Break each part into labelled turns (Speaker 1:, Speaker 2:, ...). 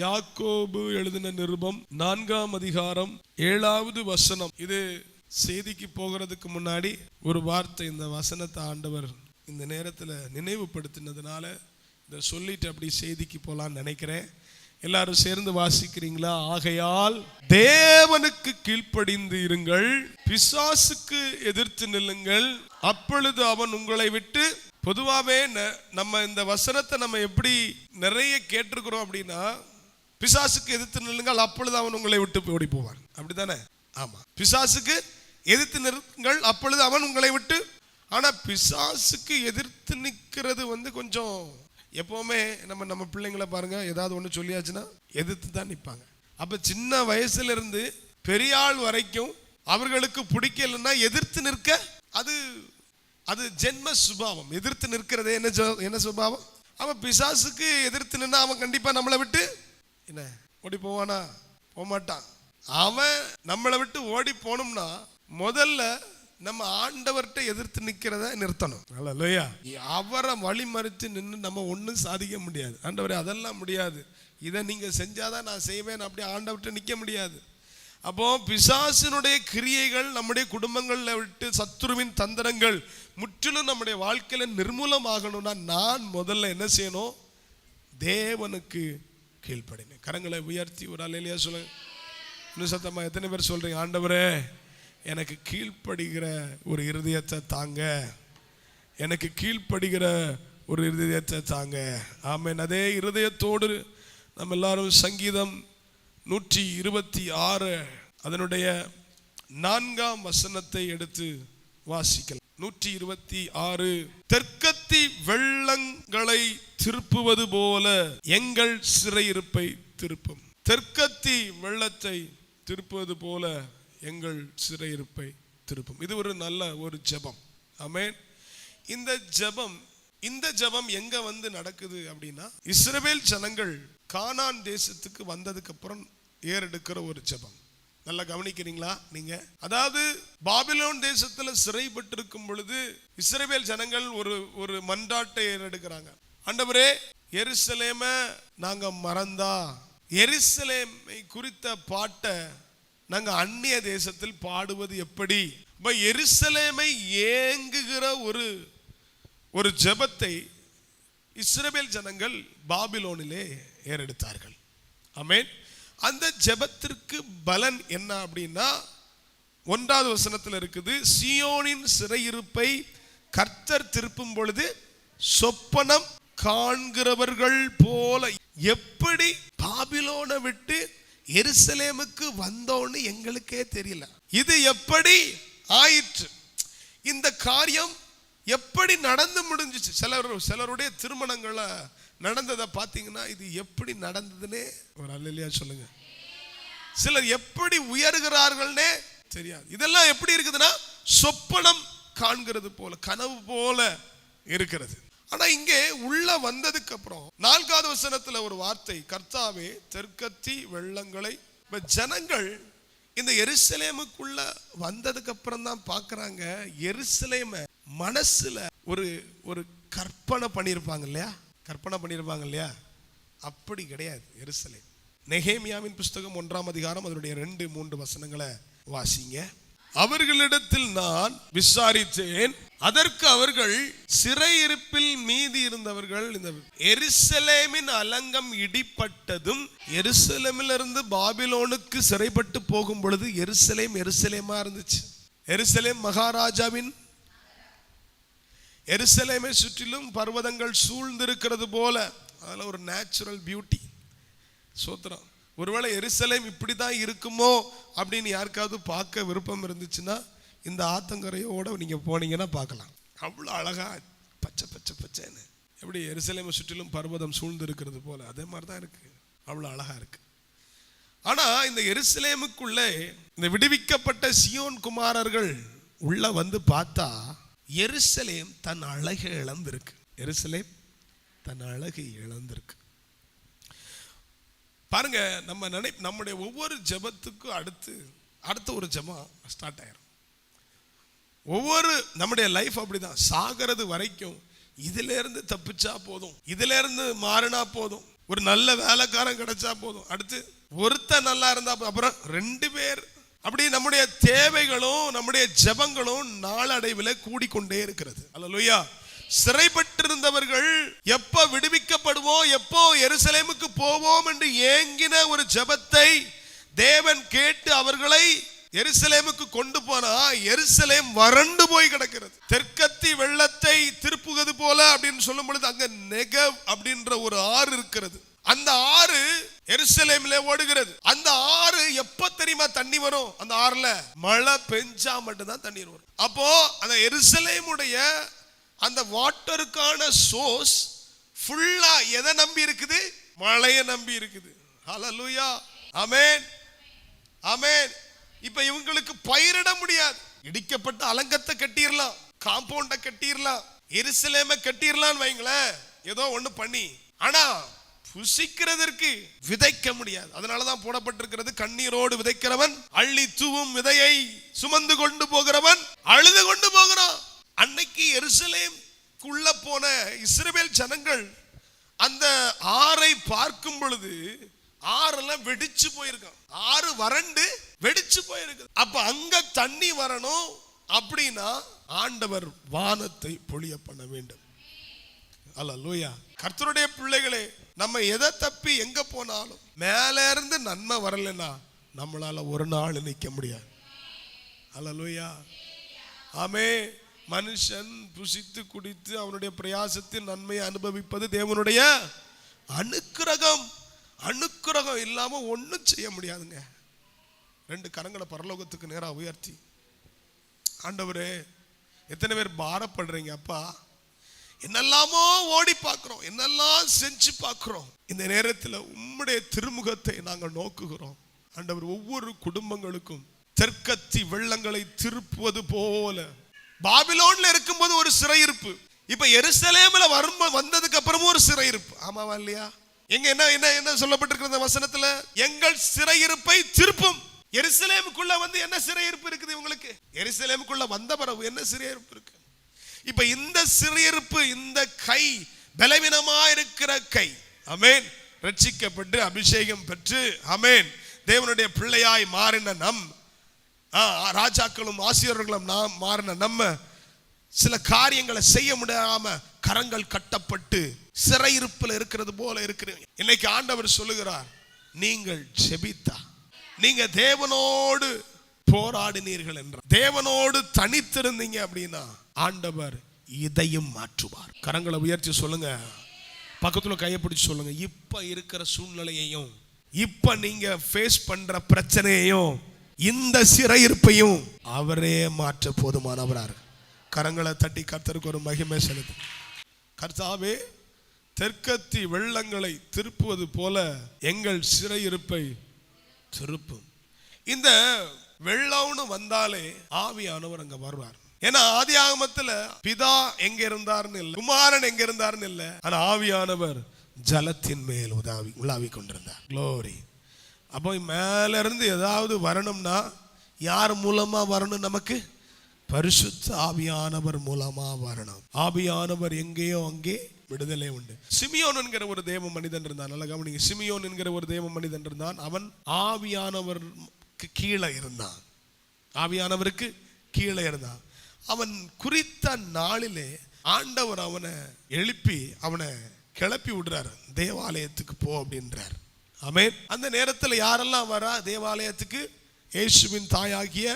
Speaker 1: யாக்கோபு எழுதின நிருபம் 4ஆம் அதிகாரம் 7வது வசனம். இது செய்திக்கு போகிறதுக்கு முன்னாடி ஒரு வார்த்தை, இந்த வசனத்தை ஆண்டவர் இந்த நேரத்தில் நினைவுபடுத்தினதுனால இதை சொல்லிட்டு அப்படி செய்திக்கு போலான்னு நினைக்கிறேன். எல்லாரும் சேர்ந்து வாசிக்கிறீங்களா? ஆகையால் தேவனுக்கு கீழ்ப்படிந்து இருங்கள், பிசாசுக்கு எதிர்த்து நில்லுங்கள், அப்பொழுது அவன் உங்களை விட்டு. பொதுவாகவே நம்ம இந்த வசனத்தை நம்ம எப்படி நிறைய கேட்டிருக்கிறோம் அப்படின்னா, பிசாசுக்கு எதிர்த்து நில்லுங்கள், அப்பொழுது அவன் உங்களை விட்டு ஓடி போவான். அப்படித்தானே? ஆமா, பிசாசுக்கு எதிர்த்து நிற்குங்கள், அப்பொழுது அவன் உங்களை விட்டு. ஆனா பிசாசுக்கு எதிர்த்து நிற்கிறது கொஞ்சம் எப்பவுமே நம்ம பிள்ளைங்களை பாருங்க, ஏதாவது ஒன்று சொல்லியாச்சுன்னா எதிர்த்து தான் நிற்பாங்க. அப்ப சின்ன வயசுல இருந்து பெரிய ஆள் வரைக்கும் அவர்களுக்கு பிடிக்கலன்னா எதிர்த்து நிற்க அது ஜென்ம சுபாவம். எதிர்த்து நிற்கிறது என்ன சுபாவம்? அவன் பிசாசுக்கு எதிர்த்து நின்னா அவன் கண்டிப்பா நம்மளை விட்டு என்ன ஓடி போவானா? போகமாட்டான். அவன் நம்மளை விட்டு ஓடி போனோம்னா முதல்ல நம்ம ஆண்டவர்கிட்ட எதிர்த்து நிற்கிறத நிறுத்தணும். அல்லேலூயா. அவரை வழிமறித்து நின்று நம்ம ஒன்றும் சாதிக்க முடியாது. ஆண்டவரே அதெல்லாம் முடியாது, இதை நீங்க செஞ்சாதான் நான் செய்வேன், அப்படி ஆண்டவர்கிட்ட நிற்க முடியாது. அப்போ பிசாசினுடைய கிரியைகள் நம்முடைய குடும்பங்களில் விட்டு, சத்துருவின் தந்திரங்கள் முற்றிலும் நம்முடைய வாழ்க்கையில நிர்மூலமாகணும்னா நான் முதல்ல என்ன செய்யணும்? தேவனுக்கு கீழ்ப்படினேன். கரங்களை உயர்த்தி ஒரு அல்லேலூயா சொல்லுங்க. இன்னும் சத்தமா எத்தனை பேர் சொல்றீங்க, ஆண்டவரே எனக்கு கீழ்ப்படுகிற ஒரு இருதயத்தை தாங்க, எனக்கு கீழ்ப்படுகிற ஒரு இருதயத்தை தாங்க. ஆமென். அதே இருதயத்தோடு நம்ம எல்லாரும் சங்கீதம் 126 அதனுடைய 4ஆம் வசனத்தை எடுத்து வாசிக்கலாம். 126. தெற்கத்தி வெள்ளங்களை திருப்புவது போல எங்கள் சிறையிருப்பை திருப்பும். தெற்கத்தி வெள்ளத்தை திருப்புவது போல எங்கள் சிறையிருப்பை திருப்பும். இது ஒரு நல்ல ஒரு ஜெபம். ஆமென். இந்த ஜெபம் எங்க நடக்குது அப்படின்னா, இஸ்ரவேல் ஜனங்கள் கானான் தேசத்துக்கு வந்ததுக்கு அப்புறம் ஏறெடுக்கிற ஒரு ஜெபம். நல்லா கவனிக்கிறீங்களா நீங்க? அதாவது பாபிலோன் தேசத்துல சிறைப்பட்டிருக்கும் பொழுது இஸ்ரவேல் ஜனங்கள் ஒரு மன்றாட்டை ஏறெடுக்கிறாங்க. ஆண்டவரே, எருசலேமை நாங்க மறந்தா, எருசலேமை குறித்த பாட்டை நாங்க அந்நிய தேசத்தில் பாடுவது எப்படி? எருசலேமை ஏங்குகிற ஒரு ஜெபத்தை இஸ்ரவேல் ஜனங்கள் பாபிலோனிலே ஏறெடுத்தார்கள். ஆமென். அந்த ஜெபத்திற்கு பலன் என்ன அப்படின்னா, 1வது வசனத்தில் இருக்குது, சீயோனின் சிறையிருப்பை கர்த்தர் திருப்பும் பொழுது சொப்பனம் காண்கிறவர்கள் போல. எப்படி பாபிலோனை விட்டு எருசலேமுக்கு வந்தோன்னு எங்களுக்கே தெரியல. இது எப்படி ஆயிற்று? இந்த காரியம் எப்படி நடந்து முடிஞ்சிச்சு? சிலருடைய திருமணங்களை நடந்ததை பார்த்தீங்கன்னா இது எப்படி நடந்ததுன்னே ஒரு அல்லேலூயா சொல்லுங்க. சிலர் எப்படி உயர்கிறார்கள்னே தெரியாது. இதெல்லாம் எப்படி இருக்குதுன்னா சொப்பனம் காண்கிறது போல, கனவு போல இருக்கிறது. ஆனா இங்கே உள்ள வந்ததுக்கு அப்புறம் 4வது வசனத்துல ஒரு வார்த்தை, கர்த்தாவே தெற்கத்தி வெள்ளங்களை. ஜனங்கள் இந்த எருசலேமுக்குள்ள வந்ததுக்கு அப்புறம் தான் பாக்குறாங்க, எருசலேமை மனசுல ஒரு கற்பனை பண்ணியிருப்பாங்க இல்லையா? கற்பனை பண்ணியிருப்பாங்க இல்லையா? அப்படி கிடையாது எருசலேம். நெகேமியாவின் புஸ்தகம் 1ஆம் அதிகாரம் அதனுடைய 2-3 வசனங்களை வாசிங்க. அவர்களிடத்தில் நான் விசாரித்தேன், அதற்கு அவர்கள் சிறையிருப்பில் மீதி இருந்தவர்கள் இந்த எருசலேமின் அலங்கம் இடிப்பட்டதும், எருசலேமிலிருந்து பாபிலோனுக்கு சிறைப்பட்டு போகும் பொழுது எருசலேமா இருந்துச்சு. எருசலேம் மகாராஜாவின், எருசலேமை சுற்றிலும் பர்வதங்கள் சூழ்ந்திருக்கிறது போல. அதில் ஒரு நேச்சுரல் பியூட்டி. சோத்திரம். ஒருவேளை எருசலேம் இப்படிதான் இருக்குமோ அப்படின்னு யாருக்காவது பார்க்க விருப்பம் இருந்துச்சுன்னா இந்த ஆத்தங்கரையோட நீங்க போனீங்கன்னா பார்க்கலாம். அவ்வளோ அழகா பச்சை பச்சை பச்சைன்னு, எப்படி எருசலேமை சுற்றிலும் பர்வதம் சூழ்ந்து இருக்கிறது போல அதே மாதிரி தான் இருக்கு. அவ்வளோ அழகா இருக்கு. ஆனா இந்த எருசலேமுக்குள்ளே இந்த விடுவிக்கப்பட்ட சியோன் குமாரர்கள் உள்ள வந்து பார்த்தா எருசலேம் தன் அழகை இழந்திருக்கு. எருசலேம் தன் அழகை இழந்திருக்கு. பாருங்க, நம்முடைய ஒவ்வொரு ஜெபத்துக்கும் அடுத்த ஒரு ஜெபம் ஸ்டார்ட் ஆயிரும். ஒவ்வொரு நம்முடைய லைஃப் அப்படிதான். சாகிறது வரைக்கும் இதுல இருந்து தப்பிச்சா போதும், இதுல இருந்து மாறினா போதும், ஒரு நல்ல வேலைக்காரன் கிடைச்சா போதும், அடுத்து ஒருத்தன் நல்லா இருந்தா அப்புறம் 2 பேர். அப்படி நம்முடைய தேவைகளும் நம்முடைய ஜெபங்களும் நாளடைவில் கூடிக்கொண்டே இருக்கிறது. அல்லேலூயா. சிறைப்பட்டிருந்தவர்கள் எப்ப விடுவிக்கப்படுவோம், எப்போ எருசலேமுக்கு போவோம் என்று ஏங்கின ஒரு ஜெபத்தை தேவன் கேட்டு அவர்களை எருசலேமுக்கு கொண்டு போனா எருசலேம் வறண்டு போய் கிடக்கிறது. தெற்கத்தி வெள்ளத்தை திருப்புவது போல அப்படின்னு சொல்லும் பொழுது அங்க நெகவ் அப்படின்ற ஒரு ஆறு இருக்கிறது. அந்த ஆறு எருசலேமிலே ஓடுகிறது. அந்த ஆறு எப்ப தெரியுமா தண்ணி வரும்? அந்த ஆறுல மழை பெஞ்சா மட்டும்தான் தண்ணீர் வரும். அப்போ அந்த எருசலேமுடைய அந்த வாட்டருக்கான சோர்ஸ் ஃபுல்லா எதை நம்பி இருக்குது? மழையை நம்பி இருக்குது. ஹல்லேலூயா. ஆமென், ஆமென். இப்ப இவங்களுக்கு பயிரிட முடியாது. இடிக்கப்பட்ட அலங்கத்தை கட்டிரலாம், காம்பவுண்ட கட்டிரலாம், எருசலேமை கட்டிரலாம் வைங்களேன், ஏதோ ஒண்ணு பண்ணி. ஆனா புசிக்கிறதற்கு விதைக்க முடியாது. அதனாலதான் போடப்பட்டிருக்கிறது, கண்ணீரோடு விதைக்கிறவன் அள்ளி தூவும் விதையை சுமந்து கொண்டு போகிறவன் அழுது கொண்டு போகிறான். அன்னைக்கு எருசலேமுக்குள்ள போன இஸ்ரவேல் ஜனங்கள் அந்த ஆறை பார்க்கும் பொழுது ஆறெல்லாம் வெடிச்சு போயிருக்கான். ஆறு வறண்டு வெடிச்சு போயிருக்கு. அப்ப அங்க தண்ணி வரணும் அப்படின்னா ஆண்டவர் வானத்தை பொழிய பண்ண வேண்டும். அல்லேலூயா. கர்த்தருடைய பிள்ளைகளே, நம்ம எதை தப்பி எங்க போனாலும் மேல இருந்து நன்மை வரலன்னா நம்மளால ஒரு நாள் நிக்க முடியாது. அல்லேலூயா. ஆமே. மனுஷன் புசித்து குடித்து அவனுடைய பிரயாசத்தின் நன்மையை அனுபவிப்பது தேவனுடைய அனுக்கிரகம். அனுக்கிரகம் இல்லாம ஒன்னும் செய்ய முடியாதுங்க. 2 கரங்களை பரலோகத்துக்கு நேரா உயர்த்தி, ஆண்டவரே, எத்தனை பேர் பாரப்படுறீங்க அப்பா, என்னெல்லாமோ ஓடி பார்க்கிறோம், என்னெல்லாம் செஞ்சு பார்க்கிறோம். இந்த நேரத்தில் உம்முடைய திருமுகத்தை நாங்கள் நோக்குகிறோம். ஆண்டவர், ஒவ்வொரு குடும்பங்களுக்கும் தெற்கத்தி வெள்ளங்களை திருப்புவது போல பாபிலோன்ல இருக்கும்போது ஒரு சிறையிருப்பு, இப்ப எருசலேம்ல வந்ததுக்கு அப்புறமும் ஒரு சிறையிருப்பு. ஆமாவா இல்லையா? எங்க என்ன என்ன என்ன சொல்லப்பட்டிருக்கிற வசனத்துல, எங்கள் சிறையிருப்பை திருப்பும். எருசலேமுக்குள்ள வந்து என்ன சிறையிருப்பு இருக்குது உங்களுக்கு? எருசலேமுக்குள்ள வந்த பிறகு என்ன சிறையிருப்பு இருக்கு? இப்ப இந்த சிறையிருப்பு, இந்த கை பலவீனமா இருக்கிற கை, ஆமென், ரட்சிக்கப்பட்டு அபிஷேகம் பெற்று ஆமென் தேவனுடைய பிள்ளையாய் மாறின நம் ராஜாக்களும் ஆசிரியர்களும் நாம் மாறின நம்ம சில காரியங்களை செய்ய முடியாம கரங்கள் கட்டப்பட்டு சிறையிருப்பில் இருக்கிறது போல இருக்கிறீங்க. இன்னைக்கு ஆண்டவர் சொல்லுகிறார், நீங்கள் ஜெபித்தா, நீங்க தேவனோடு போராடினீர்கள் என்றார், தேவனோடு தனித்திருந்தீங்க அப்படின்னா ஆண்டவர் இதையும் மாற்றுவார். கரங்களை உயர்த்தி சொல்லுங்க, பக்கத்துல கையை பிடிச்சு சொல்லுங்க, இப்ப இருக்கிற சூழ்நிலையையும் இப்ப நீங்க ஃபேஸ் பண்ற பிரச்சனையையும் இந்த சிறையிருப்பையும் அவரே மாற்ற போதுமானவரார். கரங்களை தட்டி கர்த்தருக்கு ஒரு மகிமை செலுத்து. கர்த்தாவே, தெற்கத்தி வெள்ளங்களை திருப்புவது போல எங்கள் சிறையிருப்பை திருப்பும். இந்த வெள்ளம்னு வந்தாலே ஆவியானவர் அங்க வருவார். ஏன்னா ஆதி ஆகமத்துல பிதா எங்க இருந்தார்னு இல்லை, குமாரன் எங்க இருந்தார்னு இல்லை, ஆனா ஆவியானவர் ஜலத்தின் மேல் உலாவி கொண்டிருந்தார். க்ளோரி. அப்போ மேல இருந்து ஏதாவது வரணும்னா யார் மூலமா வரணும்? நமக்கு பரிசுத்த ஆவியானவர் மூலமா வரணும். ஆவியானவர் எங்கேயோ அங்கே விடுதலை உண்டு. சிமியோன் என்கிற ஒரு தேவ மனிதன் இருந்தான். நல்லா கவனிங்க, சிமியோன் என்கிற ஒரு தேவ மனிதன் இருந்தான். அவன் ஆவியானவருக்கு கீழே இருந்தான். ஆவியானவருக்கு கீழே இருந்தான். அவன் குறித்த நாளிலே ஆண்டவர் அவனை எழுப்பி அவனை கிளப்பி விடுறாரு, தேவாலயத்துக்கு போ அப்படின்றார். ஆமென். அந்த நேரத்தில் யாரெல்லாம் வரா தேவாலயத்துக்கு? இயேசுவின் தாயாகிய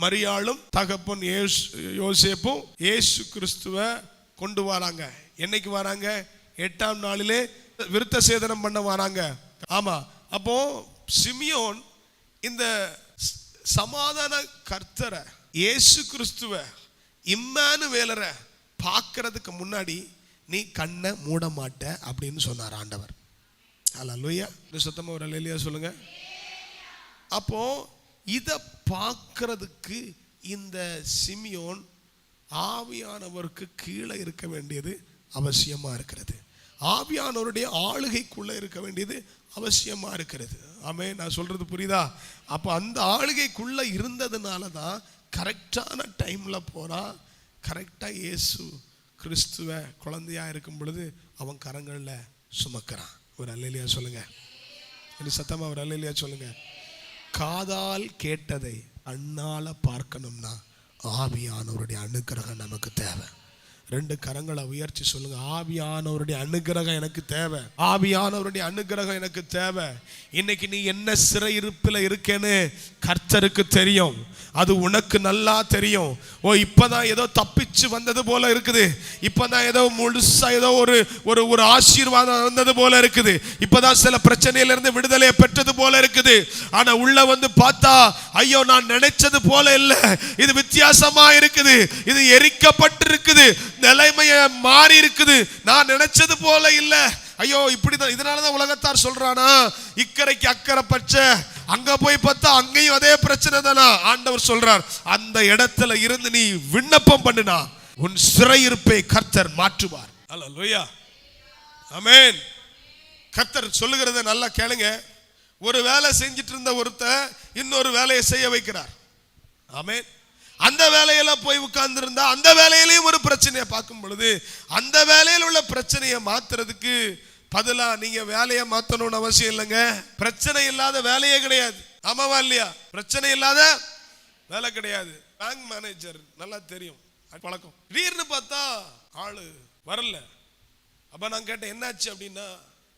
Speaker 1: மரியாளும் தகப்பன் யோசேப்பும் இயேசு கிறிஸ்துவ கொண்டு வராங்க. என்னைக்கு வராங்க? 8ஆம் நாளிலே விருத்த சேதனம் பண்ண வராங்க. ஆமா. அப்போ சிமியோன் இந்த சமாதான கர்த்தரை இயேசு கிறிஸ்துவ இம்மானுவேலரை பார்க்கறதுக்கு முன்னாடி நீ கண்ணை மூட மாட்ட அப்படின்னு சொன்னார் ஆண்டவர். அல்லேலூயா. சத்தமா ஒரு அல்லேலூயா சொல்லுங்க. அப்போ இதை பார்க்கறதுக்கு இந்த சிமியோன் ஆவியானவருக்கு கீழே இருக்க வேண்டியது அவசியமா இருக்கிறது. ஆவியானவருடைய ஆளுகைக்குள்ள இருக்க வேண்டியது அவசியமா இருக்கிறது. ஆமே, நான் சொல்றது புரியுதா? அப்போ அந்த ஆளுகைக்குள்ள இருந்ததுனால தான் கரெக்டான டைம்ல போறா. கரெக்டா இயேசு கிறிஸ்துவ குழந்தையா இருக்கும் பொழுது அவன் கரங்கள்ல சுமக்கிறான். ஒரு அல்லேலூயா சொல்லுங்க. இன்னும் சத்தமா ஒரு அல்லேலூயா சொல்லுங்க. காதால் கேட்டதை அண்ணால பார்க்கணும்னா ஆவியானவருடைய அனுக்கிரகம் நமக்கு தேவை. 2 கரங்களை உயர்த்தி சொல்லுங்க. ஆவியானவருடைய அனுக்கிரகம் எனக்கு தேவை. ஆவியானவருடைய அனுக்கிரகம் எனக்கு தேவை. இன்னைக்கு நீ என்ன சிறையிருப்பில் இருக்கேன்னு கர்த்தருக்கு தெரியும். அது உனக்கு நல்லா தெரியும். இப்பதான் ஏதோ தப்பிச்சு வந்தது போல இருக்குது. இப்பதான் ஏதோ முழுசா ஏதோ ஒரு ஆசீர்வாதம் வந்தது போல இருக்குது. இப்பதான் சில பிரச்சனையில இருந்து விடுதலை பெற்றது போல இருக்குது. ஆனா உள்ள வந்து பார்த்தா ஐயோ நான் நினைச்சது போல இல்ல, இது வித்தியாசமா இருக்குது, இது எரிக்கப்பட்டிருக்குது, நிலைமைய மாறி இருக்குது, நான் நினைச்சது போல இல்ல. ஐயோ இப்படிதான். இதனாலதான் உலகத்தார் சொல்றானா இக்கரைக்கு அக்கறை பச்சை, அங்க போய் பார்த்தா அங்கேயும் அதே பிரச்சனை தானா. ஆண்டவர் சொல்றார் அந்த இடத்துல இருந்து நீ விண்ணப்பம் பண்ணுனா உன் சிறையிருப்பை கர்த்தர் மாற்றுவார். அல்லேலூயா, ஆமென். கர்த்தர் சொல்லுகிறத நல்லா கேளுங்க. ஒரு வேலை செஞ்சிட்டு இருந்த ஒருத்தர் இன்னொரு வேலையை செய்ய வைக்கிறார். ஆமென். அந்த வேலையில போய் உட்கார்ந்து இருந்தா அந்த வேலையிலையும் ஒரு பிரச்சனையை பார்க்கும் பொழுது அந்த வேலையில் உள்ள பிரச்சனையை மாத்துறதுக்கு பதிலா நீங்க வேலையை மாத்தணும்னு அவசியம் இல்லைங்க. பிரச்சனை இல்லாத வேலையே கிடையாது. ஆமாவா இல்லையா? பிரச்சனை இல்லாத வேலை கிடையாது. பேங்க் மேனேஜர் நல்லா தெரியும் பழக்கம். திடீர்னு பார்த்தா ஆளு வரல. அப்ப நான் கேட்டேன் என்னாச்சு அப்படின்னா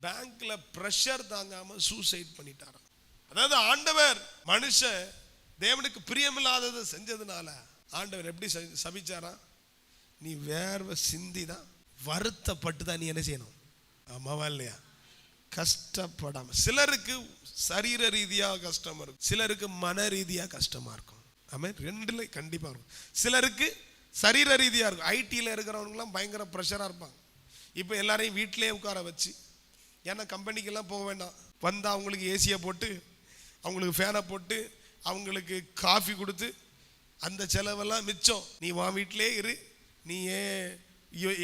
Speaker 1: பேங்க்ல பிரஷர் தாங்காம சூசைட் பண்ணிட்டாராம். அதாவது ஆண்டவர் மனுஷன் தேவனுக்கு பிரியமில்லாததை செஞ்சதுனால ஆண்டவர் எப்படி சபிச்சாரா, நீ வேர்வை சிந்தி தான் வருத்தப்பட்டு தான் நீ என்ன செய்யணும். ஆமாவா இல்லையா? கஷ்டப்படாம. சிலருக்கு சரீர ரீதியா கஷ்டமா இருக்கும், சிலருக்கு மன ரீதியா கஷ்டமா இருக்கும். ஆமாம், ரெண்டுல கண்டிப்பா இருக்கும். சிலருக்கு சரீர ரீதியா இருக்கும். ஐடியில் இருக்கிறவங்கலாம் பயங்கர ப்ரெஷரா இருப்பாங்க. இப்போ எல்லாரையும் வீட்டிலே உட்கார வச்சு, ஏன்னா கம்பெனிக்கெல்லாம் போக வேண்டாம், வந்தால் அவங்களுக்கு ஏசியை போட்டு அவங்களுக்கு ஃபேனை போட்டு அவங்களுக்கு காஃபி கொடுத்து அந்த செலவெல்லாம் மிச்சம். நீ வா வீட்டிலே இரு, நீ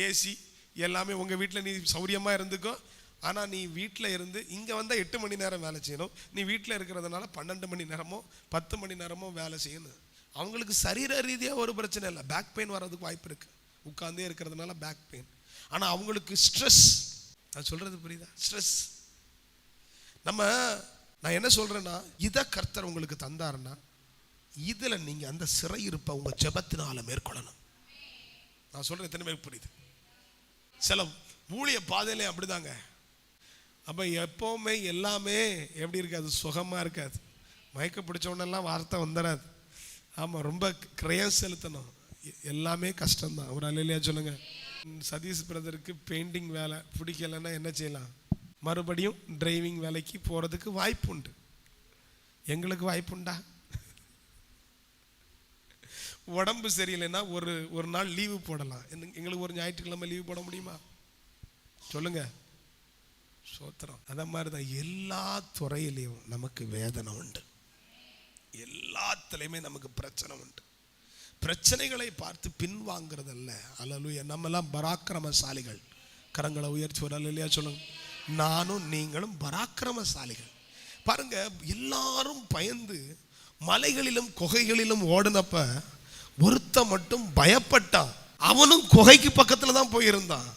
Speaker 1: ஏசி எல்லாமே உங்கள் வீட்டில் நீ சௌரியமாக இருந்துக்கோ. ஆனால் நீ வீட்டில் இருந்து இங்கே வந்தால் 8 மணி நேரம் வேலை செய்யணும். நீ வீட்டில் இருக்கிறதுனால 12 மணி நேரமோ 10 மணி நேரமோ வேலை செய்யணும். அவங்களுக்கு சரீர ரீதியாக ஒரு பிரச்சனை இல்லை, பேக் பெயின் வர்றதுக்கு வாய்ப்பு இருக்குது, உட்கார்ந்தே இருக்கிறதுனால பேக் பெயின். ஆனால் அவங்களுக்கு ஸ்ட்ரெஸ். நான் சொல்கிறது புரியுதா? ஸ்ட்ரெஸ். நான் என்ன சொல்கிறேன்னா, இதை கர்த்தர் உங்களுக்கு தந்தாருன்னா இதில் நீங்கள் அந்த சிறையிருப்பை உங்கள் ஜெபத்தினால மேற்கொள்ளணும். நான் சொல்கிறேன், எத்தனை பேருக்கு புரியுது? சில ஊழிய பாதையிலே அப்படிதாங்க. அப்போ எப்போவுமே எல்லாமே எப்படி இருக்காது, சுகமாக இருக்காது. மயக்க பிடிச்சவனெல்லாம் வார்த்தை வந்துடாது. ஆமாம், ரொம்ப கிரயம் செலுத்தணும். எல்லாமே கஷ்டம்தான். ஒரு அல்லேலூயா சொல்லுங்க. சதீஷ் பிரதருக்கு பெயிண்டிங் வேலை பிடிக்கலைன்னா என்ன செய்யலாம்? மறுபடியும் டிரைவிங் வேலைக்கு போகிறதுக்கு வாய்ப்பு உண்டு. எங்களுக்கு வாய்ப்பு உண்டா? உடம்பு சரியில்லைன்னா ஒரு நாள் லீவு போடலாம். எங்களுக்கு ஒரு ஞாயிற்றுக்கிழமை லீவு போட முடியுமா? சொல்லுங்க. சோத்திரம். அத மாதிரி தான் எல்லா துறையிலையும் நமக்கு வேதனை உண்டு, எல்லாத்துலேயுமே நமக்கு பிரச்சனை உண்டு. பிரச்சனைகளை பார்த்து பின்வாங்கிறதல்ல. அல்லேலூயா. நம்மெல்லாம் பராக்கிரமசாலிகள். கரங்களை உயர்த்தி ஒரு அல்லேலூயா சொல்லுங்க. நானும் நீங்களும் பராக்கிரமசாலிகள். பாருங்க, எல்லாரும் பயந்து மலைகளிலும் குகைகளிலும் ஓடினப்ப ஒருத்த மட்டும் பயப்பட்டான். அவனும் குகைக்கு பக்கத்துல தான் போயிருந்தான்.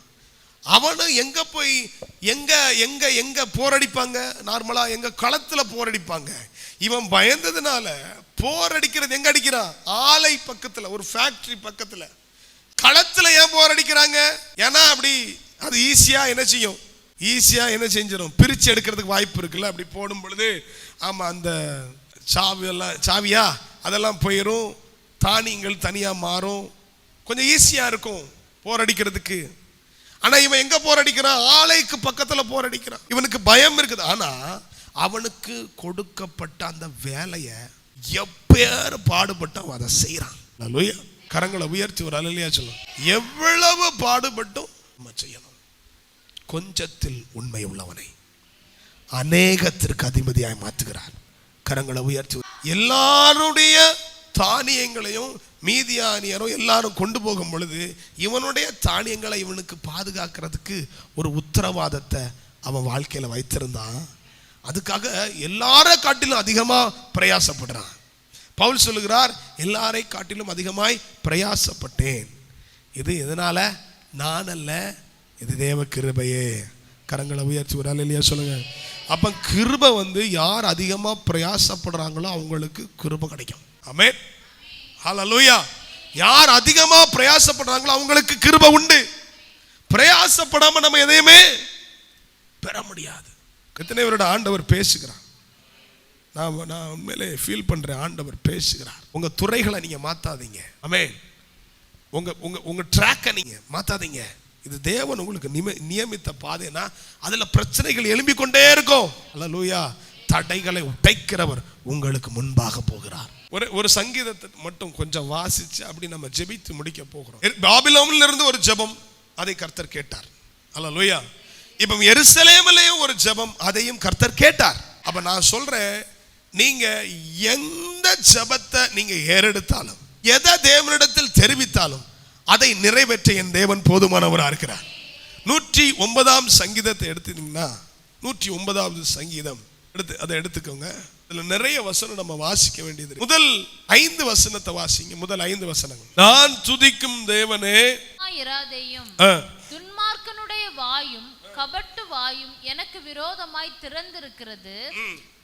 Speaker 1: அவனும் எங்க போய் எங்க எங்க எங்க போரடிப்பாங்க? நார்மலா எங்க களத்துல போரடிப்பாங்க. இவன் பயந்ததுனால போரடிக்கிறது எங்க அடிக்கிறான்? ஆலை பக்கத்துல, ஒரு ஃபேக்டரி பக்கத்துல. களத்துல ஏன் போரடிக்கிறாங்க? ஏன்னா அப்படி அது ஈஸியா என்ன செய்யும்? ஈஸியா என்ன செஞ்சிடும்? பிரிச்சு எடுக்கிறதுக்கு வாய்ப்பு இருக்குல்ல. அப்படி போடும் பொழுது ஆமா, அந்த சாவியா அதெல்லாம் போயிடும், தானியங்கள் தனியா மாறும், கொஞ்சம் ஈஸியா இருக்கும் போரடிக்கிறதுக்கு. ஆனா இவன் எங்க போரடிக்கிறான்? ஆலைக்கு பக்கத்துல போரடிக்கிறான். இவனுக்கு பயம் இருக்குது. ஆனா அவனுக்கு கொடுக்கப்பட்ட அந்த வேலையை எப்பேர் பாடுபட்டும் அதை செய்யறான். அல்லேலூயா. கரங்களை உயர்த்தி ஒரு அல்லேலூயா சொல்லுங்க. எவ்வளவு பாடுபட்டும் நம்ம செய்யணும். கொஞ்சத்தில் உண்மை உள்ளவனை அநேகத்திற்கு அதிபதியாய் மாற்றுகிறார். கரங்களை உயர்த்தி. எல்லாருடைய தானியங்களையும் மீதியானியரும் எல்லாரும் கொண்டு போகும் பொழுது இவனுடைய தானியங்களை இவனுக்கு பாதுகாக்கிறதுக்கு ஒரு உத்தரவாதத்தை அவன் வாழ்க்கையில வைத்திருந்தான். அதுக்காக எல்லாரை காட்டிலும் அதிகமா பிரயாசப்படுறான். பவுல் சொல்லுகிறார், எல்லாரை காட்டிலும் அதிகமாய் பிரயாசப்பட்டேன். இது எதனால? நான் அல்ல, இது தேவ கிருபையே. கரங்களை உயர்த்தி ஒரு அல்லேலூயா சொல்லுங்க. அப்ப கிருபை வந்து யார் அதிகமா பிரயாசப்படுறாங்களோ அவங்களுக்கு கிருபை கிடைக்கும். ஆமென், ஹல்லேலூயா. யார் அதிகமா பிரயாசப்படுறாங்களோ அவங்களுக்கு கிருபை உண்டு. பிரயாசப்படாம நம்ம எதையுமே பெற முடியாது. எத்தனை பேரோட ஆண்டவர் பேசுகிறார். நான் உண்மையிலே ஃபீல் பண்றேன், ஆண்டவர் பேசுகிறார். உங்க துறைகளை நீங்க மாத்தாதீங்க. ஆமென். உங்க ட்ராக்கை நீங்க மாத்தாதீங்க. இது தேவன் உங்களுக்கு நியமித்த பாதைனா அதுல பிரச்சனைகள் எழும்பிக் கொண்டே இருக்கும். அல்லேலூயா. தடைகளை உடைக்கிறவர் உங்களுக்கு முன்பாக போகிறார். ஒரு சங்கீதத்தை மட்டும் கொஞ்சம் வாசிச்சு அப்படி நம்ம ஜெபித்து முடிக்க போகிறோம். பாபிலோனில் இருந்து ஒரு ஜெபம், அதை கர்த்தர் கேட்டார். அல்லேலூயா. இப்ப எருசலேமிலேயும் ஒரு ஜெபம், அதையும் கர்த்தர் கேட்டார். அப்ப நான் சொல்றேன், நீங்க எந்த ஜெபத்தை நீங்க ஏறெடுத்தாலும், எதை தேவனிடத்தில் தெரிவித்தாலும் அதை நிறைவேற்ற என் தேவன் போதுமானவராக இருக்கிறார். 109ஆம் சங்கீதத்தை எடுத்தீங்கன்னா, 109வது சங்கீதம் அதை எடுத்துக்கோங்க. இதுல நிறைய வசனம் நம்ம வாசிக்க வேண்டியது. முதல் 5 வசனத்தை வாசிங்க. முதல் 5 வசனங்கள். நான் துதிக்கும் தேவனே,
Speaker 2: துன்மார்க்கனுடைய வாயும் கபட்டு வாயும் எனக்கு விரோதமாய் திறந்திருக்கிறது.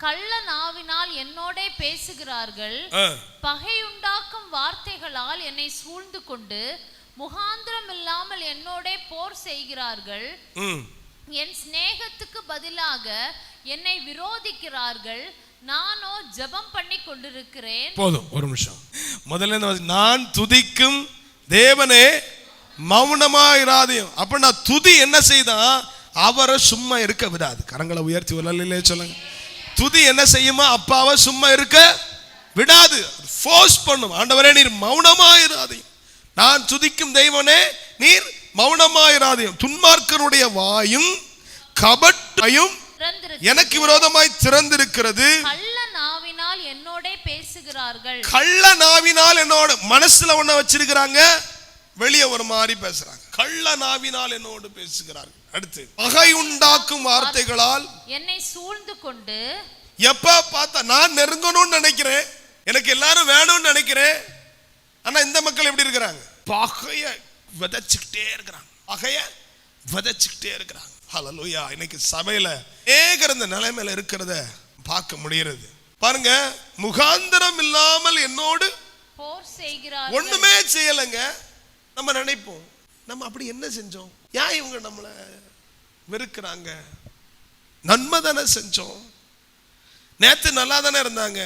Speaker 2: கள்ள நாவினால் என்னோட பேசுகிறார்கள். பகையுண்டாக்கும் வார்த்தைகளால் என்னை சூழ்ந்து கொண்டு முகாந்திரம் இல்லாமல் என்னோட போர் செய்கிறார்கள். என் சிநேகத்துக்கு பதிலாக என்னை விரோதிக்கிறார்கள். நானோ ஜெபம் பண்ணி கொண்டிருக்கிறேன்.
Speaker 1: போதும், ஒரு நிமிஷம். முதல்ல நான் துதிக்கும் தேவனே மௌனமாயிராதேயும். அப்ப நான் துதி என்ன செய்தா அவரை சும்மா இருக்க விடாது. கரங்களை உயர்த்தி வரலே சொல்லுங்க. துதி என்ன செய்யுமா? அப்பாவை சும்மா இருக்க விடாது, ஃபோர்ஸ் பண்ணும். ஆண்டவரே நீர் மௌனமாயிராதேயும், நான் துதிக்கும் தெய்வனே நீர் மௌனமாயிராதேயும். துன்மார்க்கனுடைய வாயும் கபட்டையும் எனக்கு விரோதமாய் திறந்திருக்கிறது.
Speaker 2: கள்ள நாவினால் என்னோட பேசுகிறார்கள்.
Speaker 1: கள்ள நாவினால் என்னோட மனசுல ஒண்ண வச்சிருக்கிறாங்க, வெளியே ஒரு மாதிரி பேசுறாங்க. கள்ள நாவினால் என்னோடு பேசுகிறார்கள். அடுத்து பகை உண்டாக்கும் வார்த்தைகளால்
Speaker 2: என்னை சூழ்ந்து கொண்டு.
Speaker 1: எப்ப பார்த்தா நான் நெருங்கணும்னு நினைக்கிறேன், எனக்கு எல்லாரும் வேணும்னு நினைக்கிறேன். ஆனா இந்த மக்கள் எப்படி இருக்கிறாங்க? பகைய விதைச்சுக்கிட்டே இருக்கிறாங்க, பகைய விதைச்சுக்கிட்டே இருக்கிறாங்க. ஹல்லேலூயா. இன்னைக்கு சபையில ஏகரந்த நிலைமையில இருக்கிறத பார்க்க முடிகிறது. பாருங்க, முகாந்திரம் இல்லாமல் என்னோடு
Speaker 2: போர் செய்கிறார்கள்.
Speaker 1: ஒண்ணுமே செய்யலங்க. நம்ம நினைப்போம், நம்ம அப்படி என்ன செஞ்சோம்? ஏன் இவங்க நம்மளை வெறுக்கிறாங்க? நன்மை தானே செஞ்சோம், நேத்து நல்லா தானே இருந்தாங்க.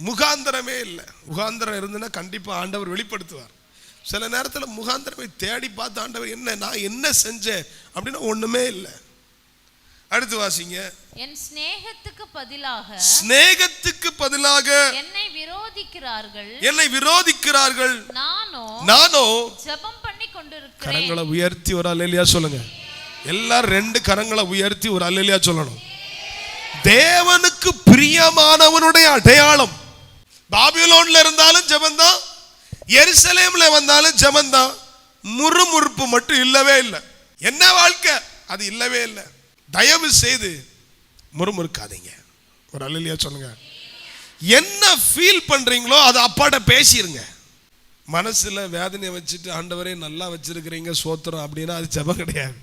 Speaker 1: முகாந்திரமே இல்லை. முகாந்திரம் இருந்துன்னா கண்டிப்பா ஆண்டவர் வெளிப்படுத்துவார். சில நேரத்தில் முகாந்திரமை தேடி பார்த்து ஆண்டவர் என்ன நான் என்ன செஞ்சேன் அப்படின்னா ஒண்ணுமே இல்லை. அடுத்து வாசிங்க.
Speaker 2: என் சிநேகத்துக்கு பதிலாக என்னை விரோதிக்கிறார்கள்.
Speaker 1: என்னை விரோதிக்கிறார்கள். நானோ
Speaker 2: ஜெபம் பண்ணி கொண்டிருக்கிறேன்.
Speaker 1: கரங்களை உயர்த்தி ஒரு அல்லேலூயா சொல்லுங்க. எல்லாரும் 2 கரங்களை உயர்த்தி ஒரு அல்லேலூயா சொல்லணும். தேவனுக்கு பிரியமானவனுடைய அடையாளம். பாபிலோன்ல இருந்தாலும் ஜெபந்தான், எருசலேம்ல வந்தாலும் ஜெபந்தான். முறுமுறுப்பு மட்டும் இல்லவே இல்லை. என்ன வாழ்க்கை அது இல்லவே இல்லை. தயவு செய்து முறுமுறுக்காதீங்க. ஒரு அல்லேலூயா சொல்லுங்க. என்ன ஃபீல் பண்றீங்களோ அதை அப்பாட்ட பேசிருங்க. மனசுல வேதனையை வச்சுட்டு ஆண்டவரே நல்லா வச்சிருக்கிறீங்க சோத்திரம் அப்படின்னா அது ஜெபம் கிடையாது.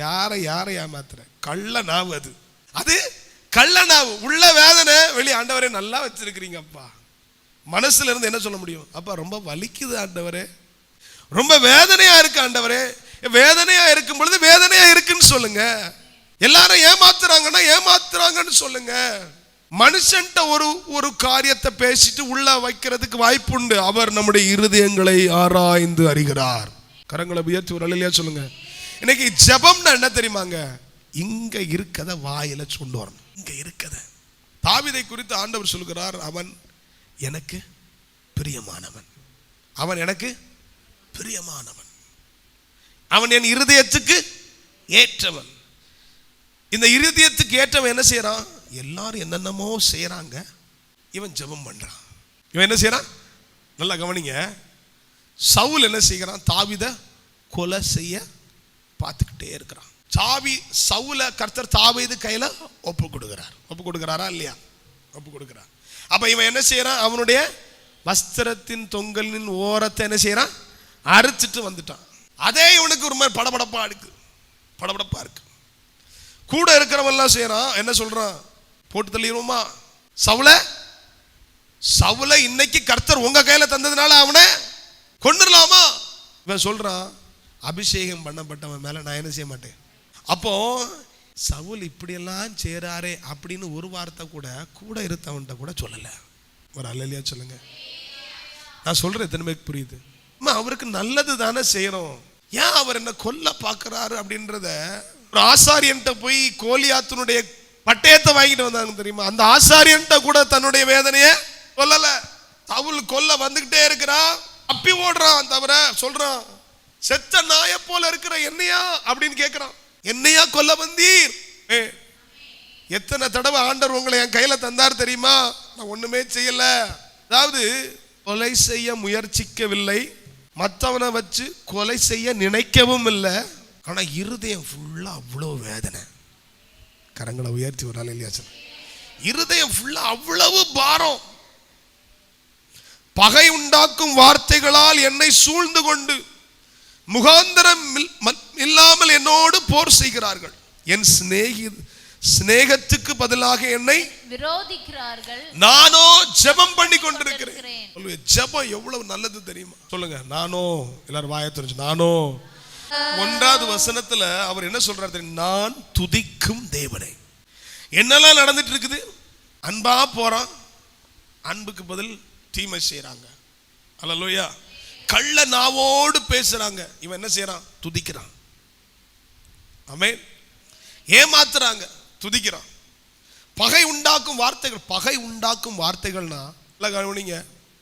Speaker 1: யாரை ஏமாத்துற கள்ள நாவு அது. அது கள்ள நாவு. உள்ள வேதனை, வெளி ஆண்டவரே நல்லா வச்சிருக்கிறீங்க அப்பா. மனசுல இருந்து என்ன சொல்ல முடியும்? அப்பா ரொம்ப வலிக்குது ஆண்டவரே, ரொம்ப வேதனையா இருக்கு ஆண்டவரே. வேதனையா இருக்கும் பொழுது வேதனையா இருக்குன்னு சொல்லுங்க. எல்லாரும் ஏமாத்துறாங்கன்னு சொல்லுங்க. மனுஷன்ட்ட ஒரு காரியத்தை பேசிட்டு உள்ள வைக்கிறதுக்கு வாய்ப்பு உண்டு. அவர் நம்முடைய இருதயங்களை ஆராய்ந்து அறிகிறார். கரங்களை உயர்த்தி ஒரு அல்லேலூயா சொல்லுங்க. இன்னைக்கு ஜெபம்னா என்ன தெரியுமாங்க? இங்க இருக்கத வாயில கொண்டு வரணும். இங்க இருக்கத. தாவீதை குறித்து ஆண்டவர் சொல்கிறார், அவன் எனக்கு பிரியமானவன், அவன் எனக்கு பிரியமானவன், அவன் என் இருதயத்துக்கு ஏற்றவன். இந்த இருதயத்துக்கு ஏற்றவன் என்ன செய்யறான்? எல்லாரும் என்னென்னமோ செய்யறாங்க, இவன் ஜெபம் பண்றான். இவன் என்ன செய்யறான்? நல்லா கவனிங்க. சவுல் என்ன செய்கிறான்? தாவீதை கொலை செய்ய பார்த்துக்கிட்டே இருக்கிறான். சவுல கர்த்தர் தாவீது கையில ஒப்பு கொடுக்கிறாரா இல்லையா? ஒப்பு கொடுக்கிறார். அப்ப இவன் என்ன செய்யறான்? அவனுடைய வஸ்திரத்தின் தொங்கலின் ஓரத்தை என்ன செய்யறான்? அறுத்துட்டு வந்துட்டான். அதே இவனுக்கு ஒரு மாதிரி படபடப்பா இருக்கு. கூட இருக்கிறவன் எல்லாம் செய்யறான். என்ன சொல்றான்? போட்டு தள்ளிடுவோமா சவுல இன்னைக்கு கர்த்தர் உங்க கையில தந்ததுனால அவனை கொண்டுடலாமா? இவன் சொல்றான், அபிஷேகம் பண்ணப்பட்டவன் மேல நான் என்ன செய்ய மாட்டேன். அப்போ சவுல் இப்படியெல்லாம் செய்றாரே அப்படின்னு ஒரு வார்த்தை கூட இருந்தவன்ட்ட கூட சொல்லல. ஒரு அல்லேலூயா சொல்லுங்க. நான் சொல்றேன், எத்தனை பேருக்கு புரியுது? அவருக்கு நல்லது தானே செய்யறோம், ஏன் அவர் என்ன கொல்ல பாக்குறாரு அப்படின்றத. ஒரு ஆசாரியன்ட்ட போய் கோலியாத்தினுடைய பட்டயத்தை வாங்கிட்டு வந்தாங்க தெரியுமா? அந்த ஆசாரியன்ட்ட கூட தன்னுடைய வேதனைய சொல்லல. சவுல் கொல்ல வந்துகிட்டே இருக்கிறான், அப்பி ஓடுறான், தவிர சொல்றான், செத்த நாய போல இருக்கிற என்னையா அப்படின்னு கேட்கிறான். என்னையா கொல்ல வந்தீர்? எத்தனை தடவை ஆண்டவர் உங்களை என் கையில தந்தார் தெரியுமா? நான் ஒண்ணுமே செய்யல. அதாவது கொலை செய்ய முயற்சிக்கவில்லை, மற்றவனை வச்சு கொலை செய்ய நினைக்கவும் இல்லை. ஆனா இருதயம் ஃபுல்லா அவ்வளவு வேதனை. கரங்களை உயர்த்தி ஒரு நாள் இல்லையா சார்? இருதயம் ஃபுல்லா அவ்வளவு பாரம். பகை உண்டாக்கும் வார்த்தைகளால் என்னை சூழ்ந்து கொண்டு முகாந்தரம் இல்லாமல் என்னோடு போர் செய்கிறார்கள். என் சிநேகத்துக்கு பதிலாக என்னை
Speaker 2: விரோதிக்கிறார்கள், நானோ
Speaker 1: ஜெபம் பண்ணி கொண்டிருக்கிறேன். ஜெபம் எவ்வளவு நல்லது தெரியுமா? சொல்லுங்க, நானோ. எல்லாரும் வாயை திறந்து நானோ. 1வது வசனத்துல அவர் என்ன சொல்றாரு? நான் துதிக்கும் தேவனே. என்னெல்லாம் நடந்துட்டு இருக்குது? அன்பா போறான், அன்புக்கு பதில் தீமை செய்யறாங்க. அல்லேலூயா. கள்ள நாவோடு பேசுறாங்க, இவன் என்ன செய்யறான்? துதிக்கிறான். ஆமென். ஏமாத்துறாங்க, துதிக்கிறான். பகை உண்டாக்கும் வார்த்தைகள்னா கவனிங்க,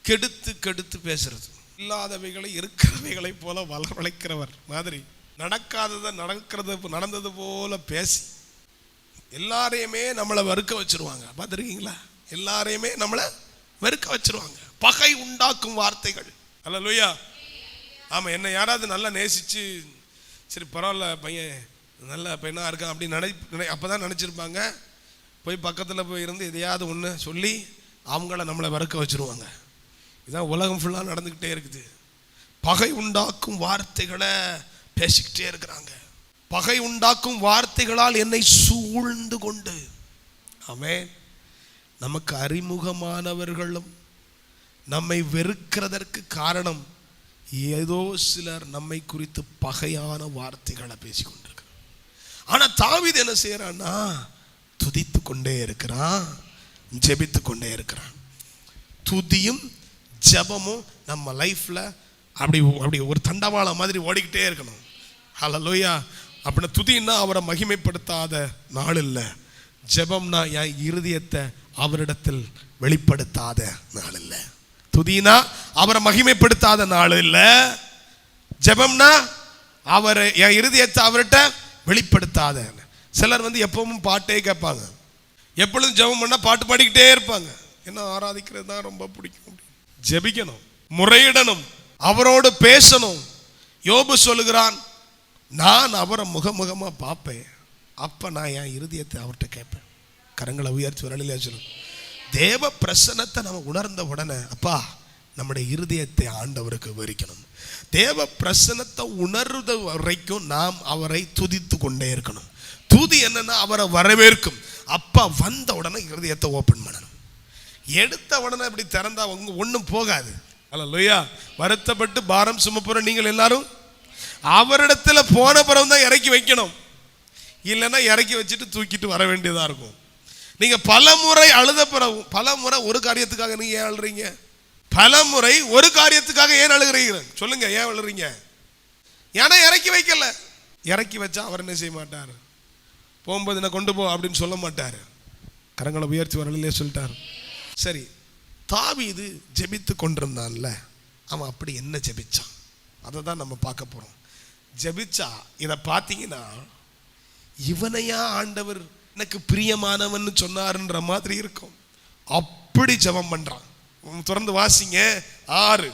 Speaker 1: கெடுத்து கெடுத்து பேசுறது. இல்லாதவைகளை இருக்கிறவைகளை போல வளர்வழைக்கிறவர் மாதிரி, நடக்காததை நடந்தது போல பேசி எல்லாரையுமே நம்மளை வெறுக்க வச்சிருவாங்க. பார்த்துருக்கீங்களா? எல்லாரையுமே நம்மளை வெறுக்க வச்சிருவாங்க. பகை உண்டாக்கும் வார்த்தைகள். அல்லேலூயா. ஆமா, என்ன யாராவது நல்லா நேசிச்சு, சரி பரவாயில்ல பையன் நல்ல பையனா இருக்கான் அப்படின்னு அப்பதான் நினைச்சிருப்பாங்க. போய் பக்கத்தில் போய் இருந்து எதையாவது ஒன்று சொல்லி அவங்கள நம்மளை வெறுக்க வச்சிருவாங்க. இதான் உலகம் ஃபுல்லாக நடந்துக்கிட்டே இருக்குது. பகை உண்டாக்கும் வார்த்தைகளை பேசிக்கிட்டே இருக்கிறாங்க. பகை உண்டாக்கும் வார்த்தைகளால் என்னை சூழ்ந்து கொண்டு. ஆமென். நமக்கு அறிமுகமானவர்களும் நம்மை வெறுக்கிறதற்கு காரணம் ஏதோ சிலர் நம்மை குறித்து பகையான வார்த்தைகளை பேசிக்கொண்டிருக்கிறார். ஆனா தாவீது என்ன செய்யறான்னா, துதித்து கொண்டே இருக்கிறான், ஜெபித்து கொண்டே இருக்கிறான். துதியும் ஜெபமும் நம்ம லைஃப்ல அப்படி ஒரு தண்டவாளம் மாதிரி ஓடிக்கிட்டே இருக்கணும். ஹல்லேலூயா. அப்படின்னா துதின்னா அவரை மகிமைப்படுத்தாத நாள் இல்லை, ஜெபம்னா என் இருதயத்தை அவரிடத்தில் வெளிப்படுத்தாத நாள் இல்லை. துதினா அவரை மகிமைப்படுத்தாத நாள் இல்லை, ஜெபம்னா அவரை என் இருதயத்தை அவர்கிட்ட வெளிப்படுத்தாத. சிலர் எப்பவும் பாட்டே கேட்பாங்க, எப்பொழுதும் ஜெபம் பண்ணா பாட்டு பாடிக்கிட்டே இருப்பாங்க. என்ன ஆராதிக்கிறது தான் ரொம்ப பிடிக்கும். ஜெபிக்கணும், முறையிடணும், அவரோடு பேசணும். யோபு சொல்லுகிறான், நான் அவரை முகமுகமா பார்ப்பேன், அப்ப நான் என் இருதயத்தை அவர்கிட்ட கேட்பேன். கரங்களை உயர்த்தி ஒரு அழிலையா சொல்லுங்க. தேவ பிரசன்னத்தை நம்ம உணர்ந்த உடனே அப்பா நம்முடைய இருதயத்தை ஆண்டவருக்கு விவரிக்கணும். தேவ பிரசன்னத்தை உணர்ந்த வரைக்கும் நாம் அவரை துதித்து கொண்டே இருக்கணும். துதி என்னன்னா அவரை வரவேற்கும். அப்பா வந்த உடனே இருதயத்தை ஓபன் பண்ணணும். எடுத்த உடனே இப்படி திறந்தா ஒன்றும் போகாது. அல்லேலூயா. வருத்தப்பட்டு பாரம் சுமப்புற நீங்கள் எல்லாரும் அவரிடத்துல போன பிறகு தான் இறக்கி வைக்கணும். இல்லைன்னா இறக்கி வச்சுட்டு தூக்கிட்டு வர வேண்டியதா இருக்கும். நீங்க பல முறை அழுத பிறகு, பல முறை ஒரு காரியத்துக்காக நீங்க ஏன் அழுறீங்க? பல முறை ஒரு காரியத்துக்காக ஏன் அழுகிறீங்க? சொல்லுங்க, ஏன் அழுறீங்க? ஏன்னா இறக்கி வைக்கல. இறக்கி வச்சா அவர் என்ன செய்ய மாட்டார்? போகும்போது என்ன கொண்டு போ அப்படின்னு சொல்ல மாட்டார். கரங்களை உயர்த்தி வரலே சொல்லிட்டார். சரி, தாவீது ஜெபித்து கொண்டிருந்தான்ல, அவன் அப்படி என்ன ஜெபிச்சான்? அதை தான் நம்ம பார்க்க போறோம். ஜெபிச்சா இதை பார்த்தீங்கன்னா, இவனையா ஆண்டவர் எனக்கு பிரியமானவன் சொன்னாருன்ற மாதிரி இருக்கும். அப்படி ஜெபம் பண்றான். தொடர்ந்து வாசிங்க. 6.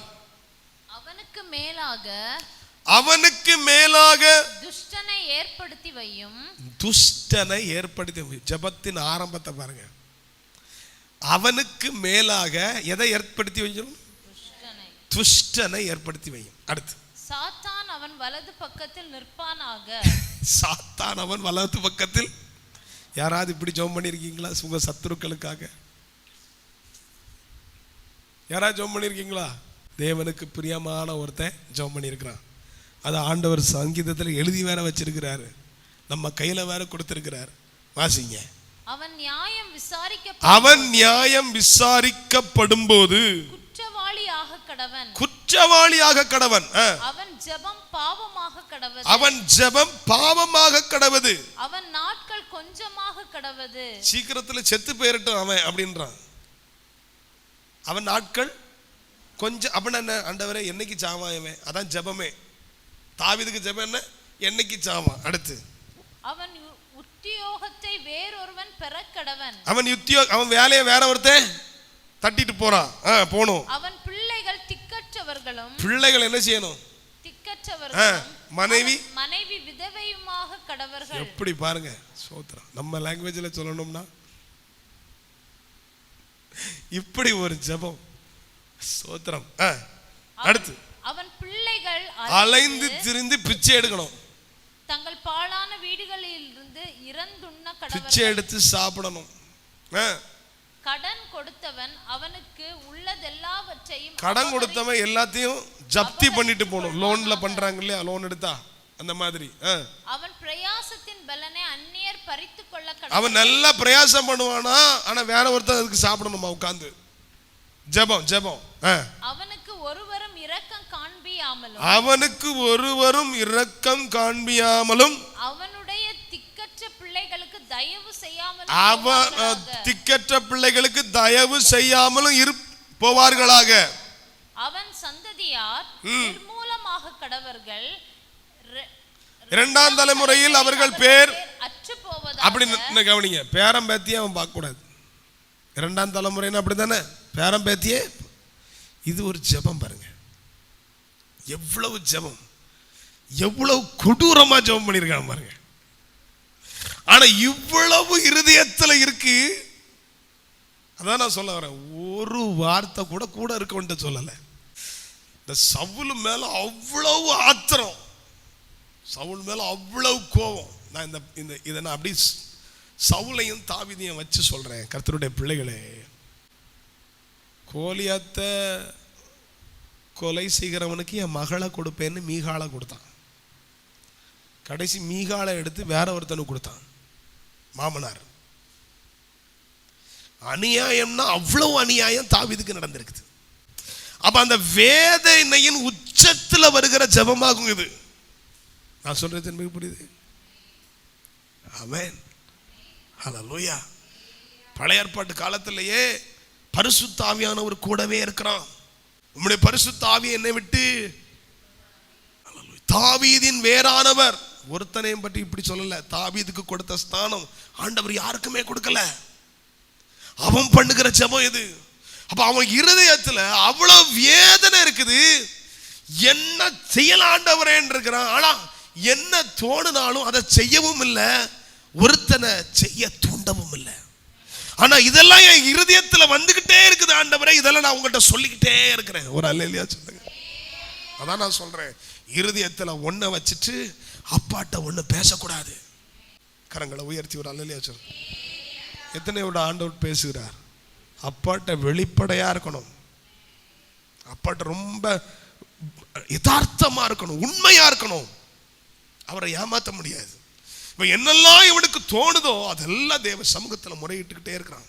Speaker 1: அவனுக்கு மேலாக
Speaker 2: துஷ்டனை ஏற்படுத்தி வையும்.
Speaker 1: துஷ்டனை ஏற்படுத்தி வையும். ஜெபத்தின் ஆரம்பத்தை பாருங்க. அவனுக்கு மேலாக எதை ஏற்படுத்தி வையும்? துஷ்டனை ஏற்படுத்தி வையும். அடுத்து,
Speaker 2: சாத்தான் அவன் வலது பக்கத்தில் நிற்பானாக.
Speaker 1: சாத்தான் அவன் வலது பக்கத்தில் யாராவது இப்படி ஜெபம் பண்ணியிருக்கீங்களா? உங்க சத்துருக்களுக்காக யாராவது ஜெபம் பண்ணியிருக்கீங்களா? தேவனுக்கு பிரியமான ஒருத்தன் ஜெபம் பண்ணியிருக்கிறான். அது ஆண்டவர் சங்கீதத்தில் எழுதி வேற வச்சிருக்கிறாரு, நம்ம கையில வேற கொடுத்திருக்கிறாரு. வாசிங்க.
Speaker 2: அவன்
Speaker 1: நியாயம் விசாரிக்கப்படும் போது குற்றவாளியாக கடவன்.
Speaker 2: அவன் ஜெபம்
Speaker 1: பாவமாக கடவது.
Speaker 2: அவன் நாட்கள் கொஞ்சமாக கடவது.
Speaker 1: சீக்கிரத்துல செத்து போயிரட்டும் அவன் அப்படின்றான். அவன் நாட்கள் கொஞ்சம் அப்படின்னா என்ன? ஆண்டவரே என்னைக்கு சாவான் இவன்? அதான் ஜெபமே. தாவீதுக்கு ஜெபம் என்ன? என்னைக்கு சாவான். அடுத்து
Speaker 2: அவன் உத்தியோகத்தை வேறொருவன் பெறக்கடவன்.
Speaker 1: அவன் வேலையை வேற ஒருத்தன் தட்டிட்டு போறான். போணும்.
Speaker 2: அவன் பிள்ளைகள் திக்கற்றவர்களும்.
Speaker 1: பிள்ளைகள் என்ன செய்யணும்?
Speaker 2: திக்கற்றவர்களும். மனைவி விதவையுமாக கடவர்கள்.
Speaker 1: எப்படி பாருங்க, சோத்ரம். நம்ம லாங்குவேஜ்ல சொல்லணும்னா இப்படி ஒரு ஜெபம். சோத்ரம். அடுத்து
Speaker 2: அவன் பிள்ளைகள்
Speaker 1: அலைந்து திரிந்து பிச்சை எடுக்கணும்.
Speaker 2: தங்கள் பாழான வீடுகளில் இருந்து இறந்துண்ண கடவர்கள்.
Speaker 1: பிச்சை எடுத்து சாப்பிடணும்.
Speaker 2: கடன் கொடுத்தவன் அவனுக்கு உள்ளதெல்லாவற்றையும்
Speaker 1: கடன் கொடுத்தவன் எல்லாத்தையும் ஜப்தி பண்ணிட்டு போகணும். லோன்ல பண்றாங்க இல்லையா, லோன் எடுத்தா அந்த மாதிரி.
Speaker 2: அவன் பிரயாசத்தின் பலனை அந்நியர் பறித்துக் கொள்ள கடவர்கள்.
Speaker 1: அவன் நல்லா பிரயாசம் பண்ணுவானா, ஆனா வேற ஒருத்தர் அதுக்கு சாப்பிடணுமா உட்கார்ந்து. ஜெபம்.
Speaker 2: அவனுக்கு ஒருவரும் இரக்கம் காண்பியாமலும் அவனுடைய திக்கற்ற பிள்ளைகளுக்கு தயவு செய்யாமலும் போவார்களாக. அவன் சந்ததியார் நிர்மூலமாக கடவர்கள்.
Speaker 1: இரண்டாம் தலைமுறையில் அவர்கள் பேர்
Speaker 2: அற்று போவதாக.
Speaker 1: அப்படி கவனிங்க, பேரம் பேத்தியே அவன் பார்க்க கூடாது. இரண்டாம் தலைமுறைன்னு அப்படித்தானே, பேரம் பேத்தியே. இது ஒரு ஜெபம் பாருங்க, எவ்வளவு ஜெபம், எவ்வளவு கொடூரமா ஜெபம் பண்ணிருக்காங்க பாருங்க. ஆனா இவ்வளவு இருதயத்துல இருக்கு. அதான் நான் சொல்ல வரேன், ஒரு வார்த்தை கூட இருக்க சொல்லல. இந்த சவுல் மேல அவ்வளவு ஆத்திரம், சவுல் மேல அவ்வளவு கோபம். நான் இதை நான் அப்படி சவுலையும் தாவீதையும் வச்சு சொல்றேன். கர்த்தருடைய பிள்ளைகளே, கோலியாத்தை கொலை செய்கிறவனுக்கு என் மகளை கொடுப்பேன்னு மீகாலை கொடுத்தான். கடைசி மீகாலை எடுத்து வேற ஒருத்தனுக்கு கொடுத்தான், மாமனார். அநியாயம்னா அவ்வளவு அநியாயம் தாவீதுக்கு நடந்திருக்குது. அப்ப அந்த வேதனையின் உச்சத்துல வருகிற ஜெபமாகும் இது. நான் சொல்றது எனக்கு புரியுது? ஆமென், ஹல்லேலூயா. பழைய ஏற்பாட்டு காலத்திலேயே பரிசுத்த ஆவியானவர் கூடவே இருக்கிறான். உம்முடைய பரிசுத்த ஆவி என்னை விட்டு, தாவீதின் வேறானவர். ஒருத்தனையும் பற்றி இப்படி சொல்லல. தாவீதுக்கு கொடுத்த ஸ்தானம் ஆண்டவர் யாருக்குமே கொடுக்கல. அவன் பண்ணுகிற ஜெபம் இது. அப்ப அவன் இருதயத்துல அவ்வளவு வேதனை இருக்குது. என்ன செய்யலாம் ஆண்டவரேன்னு இருக்கிறான். ஆனா என்ன தோணுனாலும் அதை செய்யவும் இல்லை, ஒருத்தனை செய்ய தூண்டவும் இல்லை. ஆனா இதெல்லாம் என் இருதயத்துல வந்துகிட்டே இருக்குது ஆண்டவரே, இதெல்லாம் நான் உங்கள்கிட்ட சொல்லிக்கிட்டே இருக்கிறேன். ஒரு அல்லேலூயா சொல்லுங்க. அதான் நான் சொல்றேன், இருதயத்துல ஒன்ன வச்சுட்டு அப்பாட்ட ஒண்ணு பேசக்கூடாது. கரங்களை உயர்த்தி ஒரு அல்லேலூயா சொல்லுங்க. எத்தனையோட ஆண்டவர் பேசுகிறார். அப்பாட்ட வெளிப்படையா இருக்கணும், அப்பாட்ட ரொம்ப யதார்த்தமா இருக்கணும், உண்மையா இருக்கணும். அவரை ஏமாற்ற முடியாது. என்னெல்லாம் இவனுக்கு தோணுதோ அதெல்லாம் தேவ சமூகத்துல முறையிட்டுக்கிட்டே இருக்கிறான்.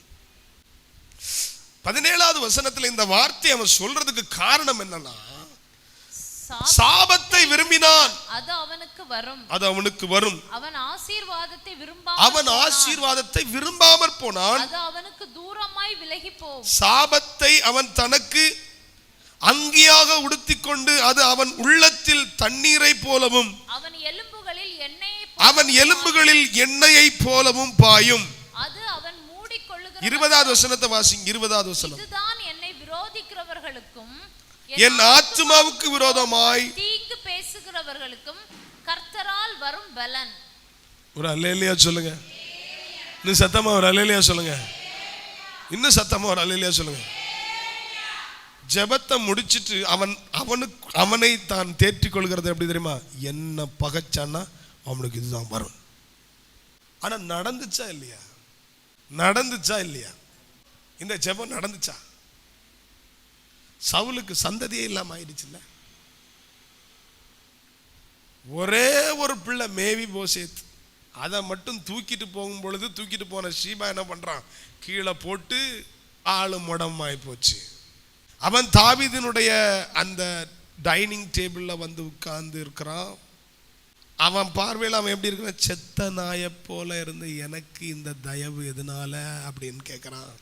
Speaker 1: 17வது வசனத்துல இந்த வார்த்தை அவன் சொல்றதுக்கு காரணம் என்னன்னா, சாபத்தை விரும்பினான், அது அவனுக்கு வரும். அவன் ஆசீர்வாதத்தை விரும்பாமற் போனான், அது அவனுக்கு தூரமாய் விலகி போகும். சாபத்தை அவன் தனக்கு அங்கியாக உடுத்திக்கொண்டு அது அவன் உள்ளத்தில் தண்ணீரை போலவும் அவன் எலும்புகளில் எண்ணெயை போலவும் பாயும். அது அவன் மூடிக்கொள்ளுகிற 20வது வசனத்தை வாசிங்க. 20வது வசனம். இதுதான் என்னை விரோதிக்கிறவர்களுக்கும் என் ஆத்துமாவுக்கு விரோதமாய் தீங்கு பேசுகிறவர்களுக்கும் கர்த்தரால் வரும் பலன். ஒரு அல்லேலூயா சொல்லுங்க. இன்னும் சத்தமா ஒரு அல்லேலூயா சொல்லுங்க. இன்னும் சத்தமா ஒரு அல்லேலூயா சொல்லுங்க. ஜெபத்தை முடிச்சிட்டு அவனை தான் தேற்றிக் கொள்கிறது எப்படி தெரியுமா? என்ன பகைச்சான்னா அவனுக்கு இதுதான் வரும். ஆனா நடந்துச்சா இல்லையா? நடந்துச்சா இல்லையா? இந்த ஜெபம் நடந்துச்சா? சவுலுக்கு சந்ததியே இல்லாம ஆயிடுச்சுல்ல. ஒரே ஒரு பிள்ளை மேவி போசேத், அதை மட்டும் தூக்கிட்டு போகும் பொழுது தூக்கிட்டு போன ஷீபா என்ன பண்றான்? கீழே போட்டு ஆளு முடமாய் போச்சு. அவன் தாவீதினுடைய அந்த டைனிங் டேபிள்ல வந்து உட்கார்ந்து இருக்கிறான். அவன் பார்வையில் அவன் எப்படி இருக்கிறான்? செத்த நாயை போல இருந்து எனக்கு இந்த தயவு எதனால அப்படின்னு கேட்கிறான்.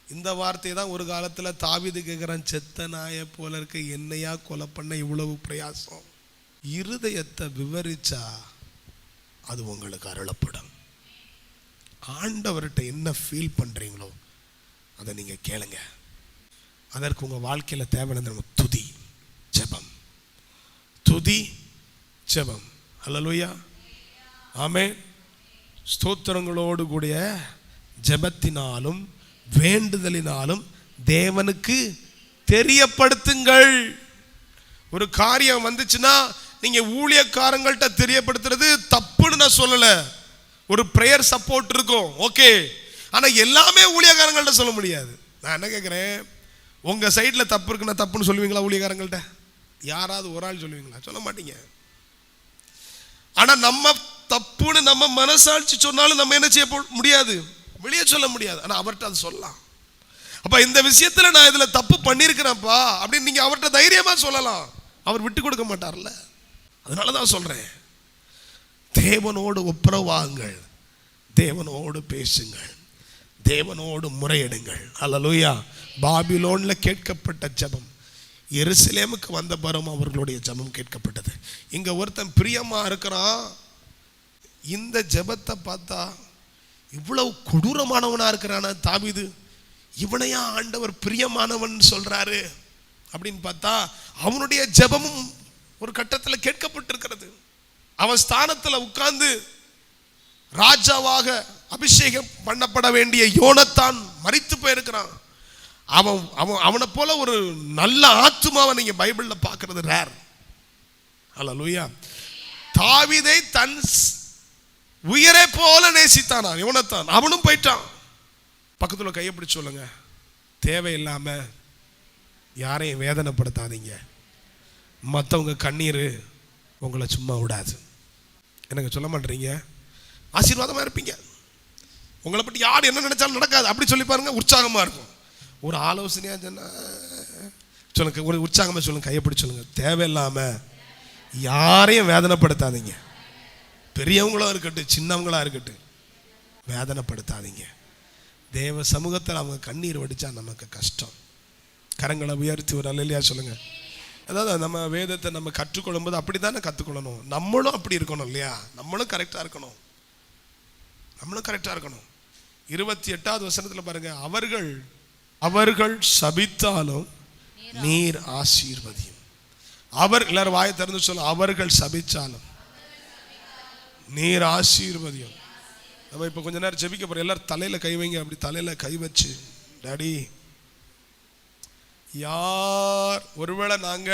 Speaker 1: இந்த வார்த்தையை தான் ஒரு காலத்துல தாவீது கேட்கிறான், செத்த நாயை போல இருக்க என்னையா கொலை பண்ண இவ்வளவு பிரயாசம்? இருதயத்தை விவரிச்சா அது உங்களுக்கு அருளப்படும். ஆண்டவர்கிட்ட என்ன ஃபீல் பண்றீங்களோ அதை நீங்க கேளுங்க. அதற்கு உங்க வாழ்க்கையில தேவையான துதி ஜெபம், துதி ஜெபம். அல்லேலூயா, ஆமென். ஸ்தோத்திரங்களோடு கூடிய ஜெபத்தினாலும் வேண்டுதலினாலும் தேவனுக்கு தெரியப்படுத்துங்கள். ஒரு காரியம் வந்துச்சுன்னா நீங்க ஊழியக்காரங்கள்ட்ட தெரியப்படுத்துறது தப்புன்னு நான் சொல்லல. ஒரு பிரேயர் சப்போர்ட் இருக்கும், ஓகே. ஆனா எல்லாமே ஊழியக்காரங்கள்ட்ட சொல்ல முடியாது. நான் என்ன கேட்கிறேன், உங்க சைட்ல தப்பு இருக்குன்னா தப்புன்னு சொல்லுவீங்களா ஊழியக்காரங்கள்ட்ட? யாராவது ஒரு ஆள் சொல்லுவீங்களா? சொல்ல மாட்டீங்க. ஆனா நம்ம தப்புன்னு நம்ம மனசாட்சி சொன்னாலும் நம்ம என்ன செய்ய முடியாது, வெளியே சொல்ல முடியாது. ஆனா அவர்கிட்ட அது சொல்லலாம். அப்ப இந்த விஷயத்துல நான் இதுல தப்பு பண்ணிருக்கிறேன்ப்பா அப்படின்னு நீங்க அவர்கிட்ட தைரியமா சொல்லலாம். அவர் விட்டு கொடுக்க மாட்டார்ல. அதனாலதான் சொல்றேன், தேவனோடு ஒப்புரவாங்கள், தேவனோடு பேசுங்கள், தேவனோடு முறையிடுங்கள். அல்லேலூயா. பாபிலோன்ல கேட்கப்பட்ட ஜெபம் எருசலேமுக்கு வந்த பரம் அவர்களுடைய ஜெபம் கேட்கப்பட்டது. இங்க ஒருத்தன் பிரியமா இருக்கிறான். இந்த ஜெபத்தை பார்த்தா இவ்வளவு கொடூரமானவனா இருக்கிறான தாவீது, இவனையா ஆண்டவர் பிரியமானவன் சொல்றாரு அப்படின்னு பார்த்தா அவனுடைய ஜெபமும் ஒரு கட்டத்தில் கேட்கப்பட்டிருக்கிறது. அவன் ஸ்தானத்துல உட்கார்ந்து ராஜாவாக அபிஷேகம் பண்ணப்பட வேண்டிய யோனத்தான் மரித்து போயிருக்கிறான். அவனை போல ஒரு நல்ல ஆத்துமாவை நீங்க பைபிள்ல பார்க்கிறது ரேர். அல்லேலூயா. தாவீதை தன் உயிரை போல நேசித்தானா யோனத்தான், அவனும் போயிட்டான். பக்கத்துல கையை பிடிச்சு சொல்லுங்க, தேவையில்லாம யாரையும் வேதனைப்படுத்தாதீங்க. மற்றவங்க கண்ணீர் உங்களை சும்மா விடாது. எனக்கு சொல்ல மாட்டீங்க, ஆசீர்வாதமா இருப்பீங்க. உங்களை பற்றி யார் என்ன நினைச்சாலும் நடக்காது அப்படி சொல்லி பாருங்க, உற்சாகமா இருக்கும். ஒரு ஆலோசனையா சொன்னா சொல்லுங்க, ஒரு உற்சாகமா சொல்லுங்க, கையை பிடிச்சு சொல்லுங்க, தேவையில்லாம யாரையும் வேதனைப்படுத்தாதீங்க. பெரியவங்களா இருக்கட்டும் சின்னவங்களா இருக்கட்டும், வேதனைப்படுத்தாதீங்க. தேவ சமூகத்தில் அவங்க கண்ணீர் வடிச்சா நமக்கு கஷ்டம். கரங்களை உயர்த்தி ஒரு அல்லேலூயா சொல்லுங்க. அதாவது நம்ம வேதத்தை நம்ம கற்றுக்கொள்ளும் போது அப்படித்தானே கற்றுக்கொள்ளணும். நம்மளும் அப்படி இருக்கணும் இல்லையா? நம்மளும் கரெக்டா இருக்கணும், நம்மளும் கரெக்டா இருக்கணும். 28வது வசனத்துல பாருங்க, அவர்கள் சபித்தாலும் நீர் ஆசீர்வதியும். அவர் எல்லாரும் வாயை திறந்து சொல்ல, அவர்கள் சபிச்சாலும் நீர் ஆசீர்வதியும். நம்ம இப்ப கொஞ்ச நேரம் ஜெபிக்க போறோம். எல்லாரும் தலையில கை வைங்க. அப்படி தலையில கை வச்சு, டாடி, யார் ஒருவேளை நாங்க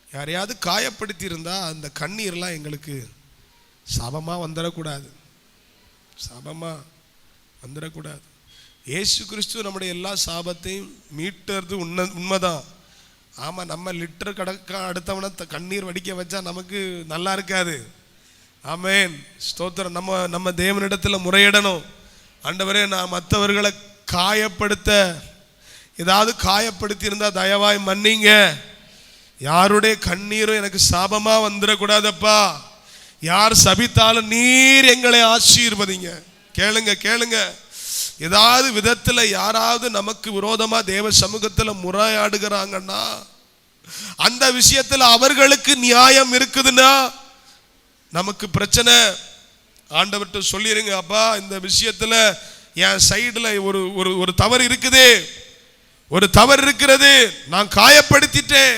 Speaker 1: யாரையாவது காயப்படுத்தி இருந்தா அந்த கண்ணீர்லாம் எங்களுக்கு சாபமா வந்துடக்கூடாது, சாபமா வந்துடக்கூடாது. இயேசு கிறிஸ்து நம்முடைய எல்லா சாபத்தையும் மீட்டது உண்மைதான். ஆமா, நம்ம லிட்டர் கடக்க அடுத்தவனை கண்ணீர் வடிக்க வச்சா நமக்கு நல்லா இருக்காது. ஆமென், ஸ்தோத்திரம். நம்ம தேவனிடத்துல முறையிடணும். ஆண்டவரே, நான் மற்றவர்களை காயப்படுத்த ஏதாவது காயப்படுத்தி இருந்தா தயவாய் மன்னிங்க. யாருடைய கண்ணீரும் எனக்கு சாபமா வந்துடக்கூடாதப்பா. யார் சபித்தாலும் நீர் எங்களை ஆசீர்வதிங்க. கேளுங்க. ஏதாவது விதத்துல யாராவது நமக்கு விரோதமா தேவ சமூகத்துல முறையாடுகிறாங்கன்னா, அந்த விஷயத்துல அவர்களுக்கு நியாயம் இருக்குதுன்னா நமக்கு பிரச்சனை. ஆண்டவர்கிட்ட சொல்லிருங்க, அப்பா இந்த விஷயத்துல என் சைடுல ஒரு தவறு இருக்குது, ஒரு தவறு இருக்கிறது, நான் காயப்படுத்திட்டேன்.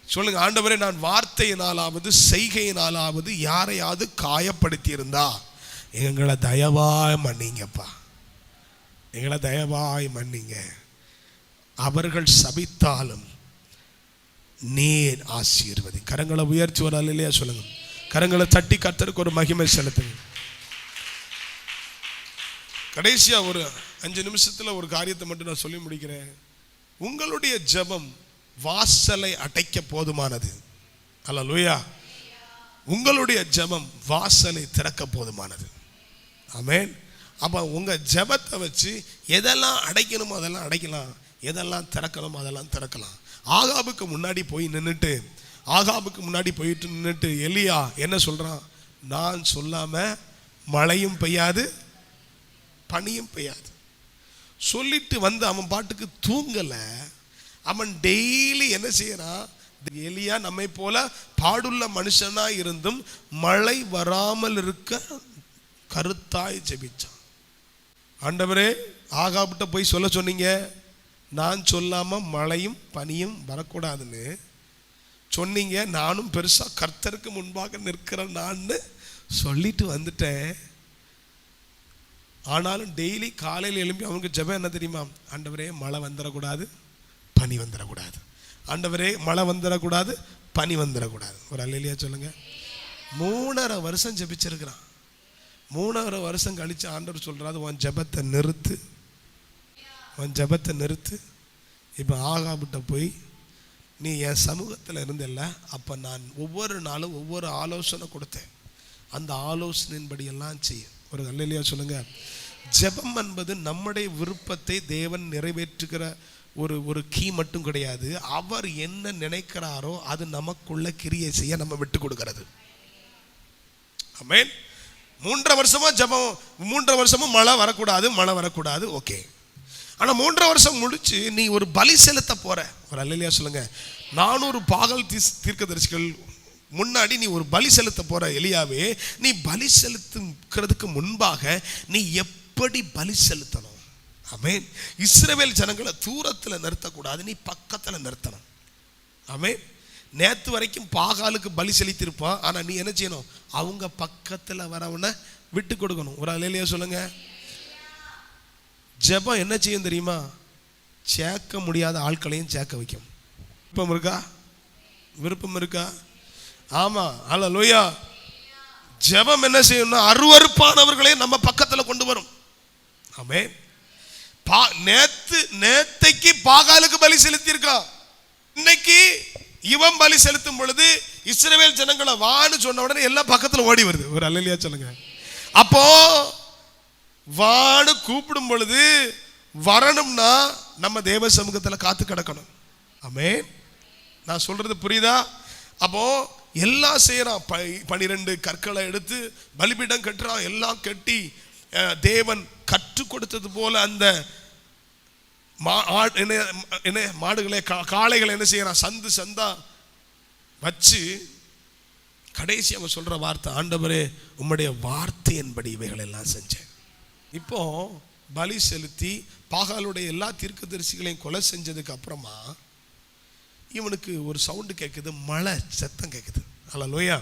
Speaker 1: சொல்லுங்க, ஆண்டவரே, நான் வார்த்தையினாலாவது செய்கையினாலாவது யாரையாவது காயப்படுத்தி இருந்தா எங்களை தயவாய் மன்னிங்கப்பா, எங்களை தயவாய் மன்னிங்க. அவர்கள் சபித்தாலும் நீர் ஆசீர்வதி. கரங்களை உயர்த்தி ஒரு அல்லேலூயா சொல்லுங்க. கரங்களை தட்டி கர்த்தருக்கு ஒரு மகிமை செலுத்துங்க. கடைசியா ஒரு 5 நிமிஷத்துல ஒரு காரியத்தை மட்டும் நான் சொல்லி முடிக்கிறேன். உங்களுடைய ஜெபம் வாசலை அடைக்க போதுமானது. அல்லேலூயா. உங்களுடைய ஜெபம் வாசலை திறக்க போதுமானது. ஆமென். அப்ப உங்க ஜெபத்தை வச்சு எதெல்லாம் அடைக்கணுமோ அதெல்லாம் அடைக்கலாம், எதெல்லாம் திறக்கணுமோ அதெல்லாம் திறக்கலாம். ஆகாபுக்கு முன்னாடி போயிட்டு நின்னுட்டு எலியா என்ன சொல்றான்? நான் சொல்லாம மழையும் பெய்யாது பனியும் பெய்யாது சொல்லிட்டு வந்து அவன் பாட்டுக்கு தூங்கல. அவன் டெய்லி என்ன செய்யறான்? எலியா நம்மை போல பாடுள்ள மனுஷனா இருந்தும் மழை வராமல் இருக்க கருத்தாய் ஜெபிச்சான். ஆண்டவரே, ஆகாபிட்ட போய் சொல்ல சொன்னீங்க, நான் சொல்லாம மழையும் பனியும் வரக்கூடாதுன்னு சொன்னீங்க. நானும் பெருசா கர்த்தருக்கு முன்பாக நிற்கிறேன் நான் சொல்லிட்டு வந்துட்டேன். ஆனாலும் டெய்லி காலையில் எழும்பி அவனுக்கு ஜெபம் என்ன தெரியுமா? ஆண்டவரே, மழை வந்துடக்கூடாது, பனி வந்துடக்கூடாது. ஆண்டவரே, மழை வந்துடக்கூடாது, பனி வந்துடக்கூடாது. ஒரு அல்லேலூயா சொல்லுங்க. 3.5 வருஷம் ஜெபிச்சிருக்கிறான். 3.5 வருஷம் கழிச்சு ஆண்டவர் சொல்றாரு, உன் ஜெபத்தை நிறுத்து, உன் ஜெபத்தை நிறுத்து. இப்போ ஆகாபிட்ட போய், நீ என் சமூகத்தில் இருந்தல்ல, அப்போ நான் ஒவ்வொரு நாளும் ஒவ்வொரு ஆலோசனை கொடுத்தேன், அந்த ஆலோசனையின்படி எல்லாம் செய்ய. ஒரு அல்லேலூயா சொல்லுங்க. ஜெபம் என்பது நம்முடைய விருப்பத்தை தேவன் நிறைவேற்றுகிற ஒரு கீ மட்டும் கிடையாது. அவர் என்ன நினைக்கிறாரோ அது நமக்குள்ள கிரியை செய்ய நம்ம விட்டு கொடுக்கிறது. ஆமென். 3.5 வருஷமா ஜெபம், 3.5 வருஷமும் மழை வரக்கூடாது, ஓகே. ஆனா 3.5 வருஷம் முடிச்சு நீ ஒரு பலி செலுத்த போற. ஒரு அல்லேலூயா சொல்லுங்க. 400 பாகால் தீர்க்கதரிசிகள் முன்னாடி நீ ஒரு பலி செலுத்த போற. எலியாவே, நீ பலி செலுத்துறதுக்கு முன்பாக நீ எப்படி பலி செலுத்தணும்? ஆமென். இஸ்ரவேல் ஜனங்களை தூரத்துல நிறுத்தக்கூடாது, நீ பக்கத்துல நிறுத்தணும். ஆமென். நேத்து வரைக்கும் பாகாலுக்கு பலி செலுத்திருப்பான், ஆனா நீ என்ன செய்யணும்? அவங்க பக்கத்துல வரவனை விட்டு கொடுக்கணும். ஒரு அல்லேலூயா சொல்லுங்க. ஜெபம் என்ன செய்யும் தெரியுமா? சேர்க்க முடியாத ஆட்களையும் சேர்க்க வைக்கும். விருப்பம் இருக்கா? ஆமா. அல்லேலூயா. ஜெபம் என்ன செய்யும்னா அருவருப்பானவர்களையும் நம்ம பக்கத்துல கொண்டு வரும். ஆமென். நேத்தைக்கு பாகாலுக்கு பலி செலுத்தி இருக்கான். இன்னைக்கு இவன் பலி செலுத்தும் பொழுது இஸ்ரவேல் ஜனங்களை வான்னு சொன்ன உடனே எல்லாம் பக்கத்துல ஓடி வருது. ஒரு அல்லேலூயா சொல்லுங்க. அப்போ வான்னு கூப்பிடும் பொழுது வரணும்னா நம்ம தேவ சமூகத்துல காத்து கிடக்கணும். ஆமென். நான் சொல்றது புரியுதா? அப்போ எல்லாம் செய்யறான். 12 கற்களை எடுத்து பலிபீடம் கட்டுறான். எல்லாம் கட்டி தேவன் கற்றுக் கொடுத்தது போல அந்த மாடுகளை காளைகளை என்ன செய்யறான்? சந்தா வச்சு கடைசி அவன் சொல்ற வார்த்தை, ஆண்டவரே, உம்முடைய வார்த்தையின்படி இவைகள் எல்லாம் செஞ்சேன். இப்போ பலி செலுத்தி பாகாலுடைய எல்லா தீர்க்கதரிசிகளையும் கொலை செஞ்சதுக்கு அப்புறமா இவனுக்கு ஒரு சவுண்டு கேட்குது, மழை சத்தம் கேட்குது. அல்லேலூயா.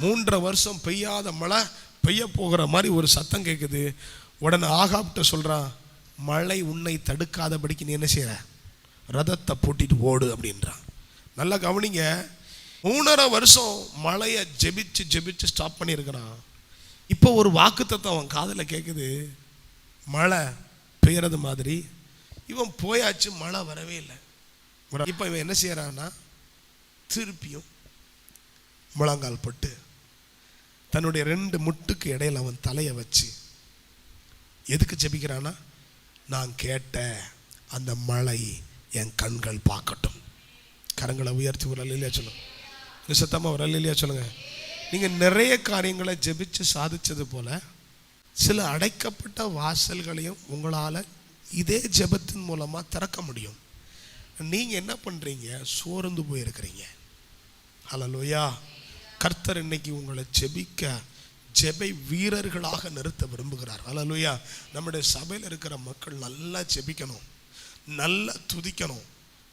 Speaker 1: 3.5 வருஷம் பெய்யாத மழை பெய்ய போகிற மாதிரி ஒரு சத்தம் கேட்குது. உடனே ஆகாப்ட்ட சொல்றான், மழை உன்னை தடுக்காதபடிக்கு நீ என்ன செய்யற? ரதத்தை பூட்டிட்டு ஓடு அப்படின்றான். நல்லா கவனிங்க. 3.5 வருஷம் மழையை ஜெபிச்சு ஸ்டாப் பண்ணியிருக்கிறான். இப்போ ஒரு வாக்குத்தத்தம் அவன் காதில் கேட்குது, மழை பெய்யறது மாதிரி. இவன் போயாச்சு, மழை வரவே இல்லை. இப்போ இவன் என்ன செய்யறான்னா, திருப்பியும் முழங்கால் பட்டு தன்னுடைய 2 முட்டுக்கு இடையில அவன் தலையை வச்சு எதுக்கு ஜெபிக்கிறானா? நான் கேட்ட அந்த மழை என் கண்கள் பார்க்கட்டும். கரங்களை உயர்த்தி ஒரு அல்லேலூயா சொல்லுங்க. சத்தமா ஒரு அல்லேலூயா சொல்லுங்க. நீங்க நிறைய காரியங்களை ஜெபிச்சு சாதிச்சது போல சில அடைக்கப்பட்ட வாசல்களையும் உங்களால இதே ஜெபத்தின் மூலமா திறக்க முடியும். நீங்க என்ன பண்றீங்க? சோர்ந்து போயிருக்கிறீங்க. அல்லேலூயா. கர்த்தர் இன்னைக்கு உங்களை ஜெபை வீரர்களாக நிறுத்த விரும்புகிறார். அல்லேலூயா. நம்முடைய சபையில் இருக்கிற மக்கள் நல்லா ஜெபிக்கணும், நல்லா துதிக்கணும்.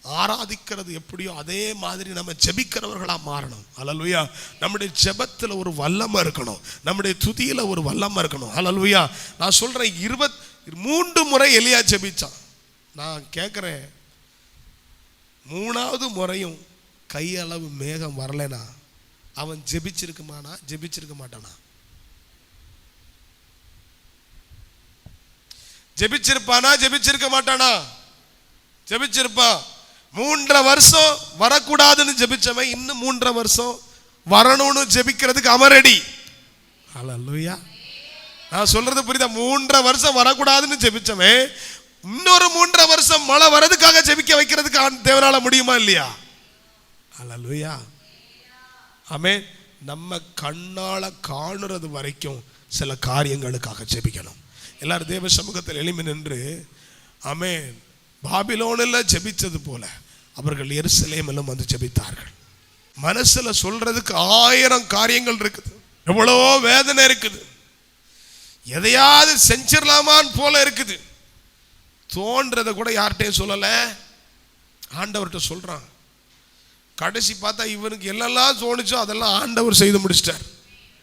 Speaker 1: ஆராதிக்கிறது எப்படியோ அதே மாதிரி நம்ம ஜெபிக்கிறவர்களா மாறணும். அல்லேலூயா. நம்முடைய ஜெபத்துல ஒரு வல்லமை இருக்கணும், நம்முடைய துதியில ஒரு வல்லமை இருக்கணும். அல்லேலூயா. நான் சொல்றேன், 23 முறை எலியா ஜெபிச்சான். நான் கேட்கிறேன், 3வது முறையும் கையளவு மேகம் வரலைனா அவன் ஜெபிச்சிருக்க மாட்டானா? ஜெபிச்சிருப்பானா? ஜெபிச்சிருக்க மாட்டானா? ஜெபிச்சிருப்பான். 3.5 வருஷம் வரக்கூடாதுன்னு ஜெபிச்சவன் இன்னும் 3.5 வருஷம் வரணும்னு ஜெபிக்கிறதுக்கு அமரடி. ஹல்லேலூயா. நான் சொல்றது புரியுதா? 3.5 வருஷம் வரக்கூடாதுன்னு ஜெபிச்சவன் இன்னொரு 3.5 வருஷம் மழை வரதுக்காக ஜெபிக்க வைக்கிறதுக்கு தேவனால முடியுமா இல்லையா? ஹல்லேலூயா. ஆமென். நம்ம கண்ணால காணுறது வரைக்கும் சில காரியங்களுக்காக ஜெபிக்கணும். எல்லாரும் தேவ சமூகத்தில் எளிமை நின்று ஆமென். பாபிலோனில் ஜெபிச்சது போல அவர்கள் எருசலேமிலும் வந்து ஜெபித்தார்கள். மனசுல சொல்றதுக்கு 1000 காரியங்கள் இருக்குது, எவ்வளோ வேதனை இருக்குது, எதையாவது செஞ்சிடலாமான்னு போல இருக்குது. தோன்றதை கூட யார்கிட்டையும் சொல்லலை, ஆண்டவர்கிட்ட சொல்றான். கடைசி பார்த்தா இவனுக்கு எல்லாம் தோணுச்சோ அதெல்லாம் ஆண்டவர் செய்து முடிச்சிட்டார்.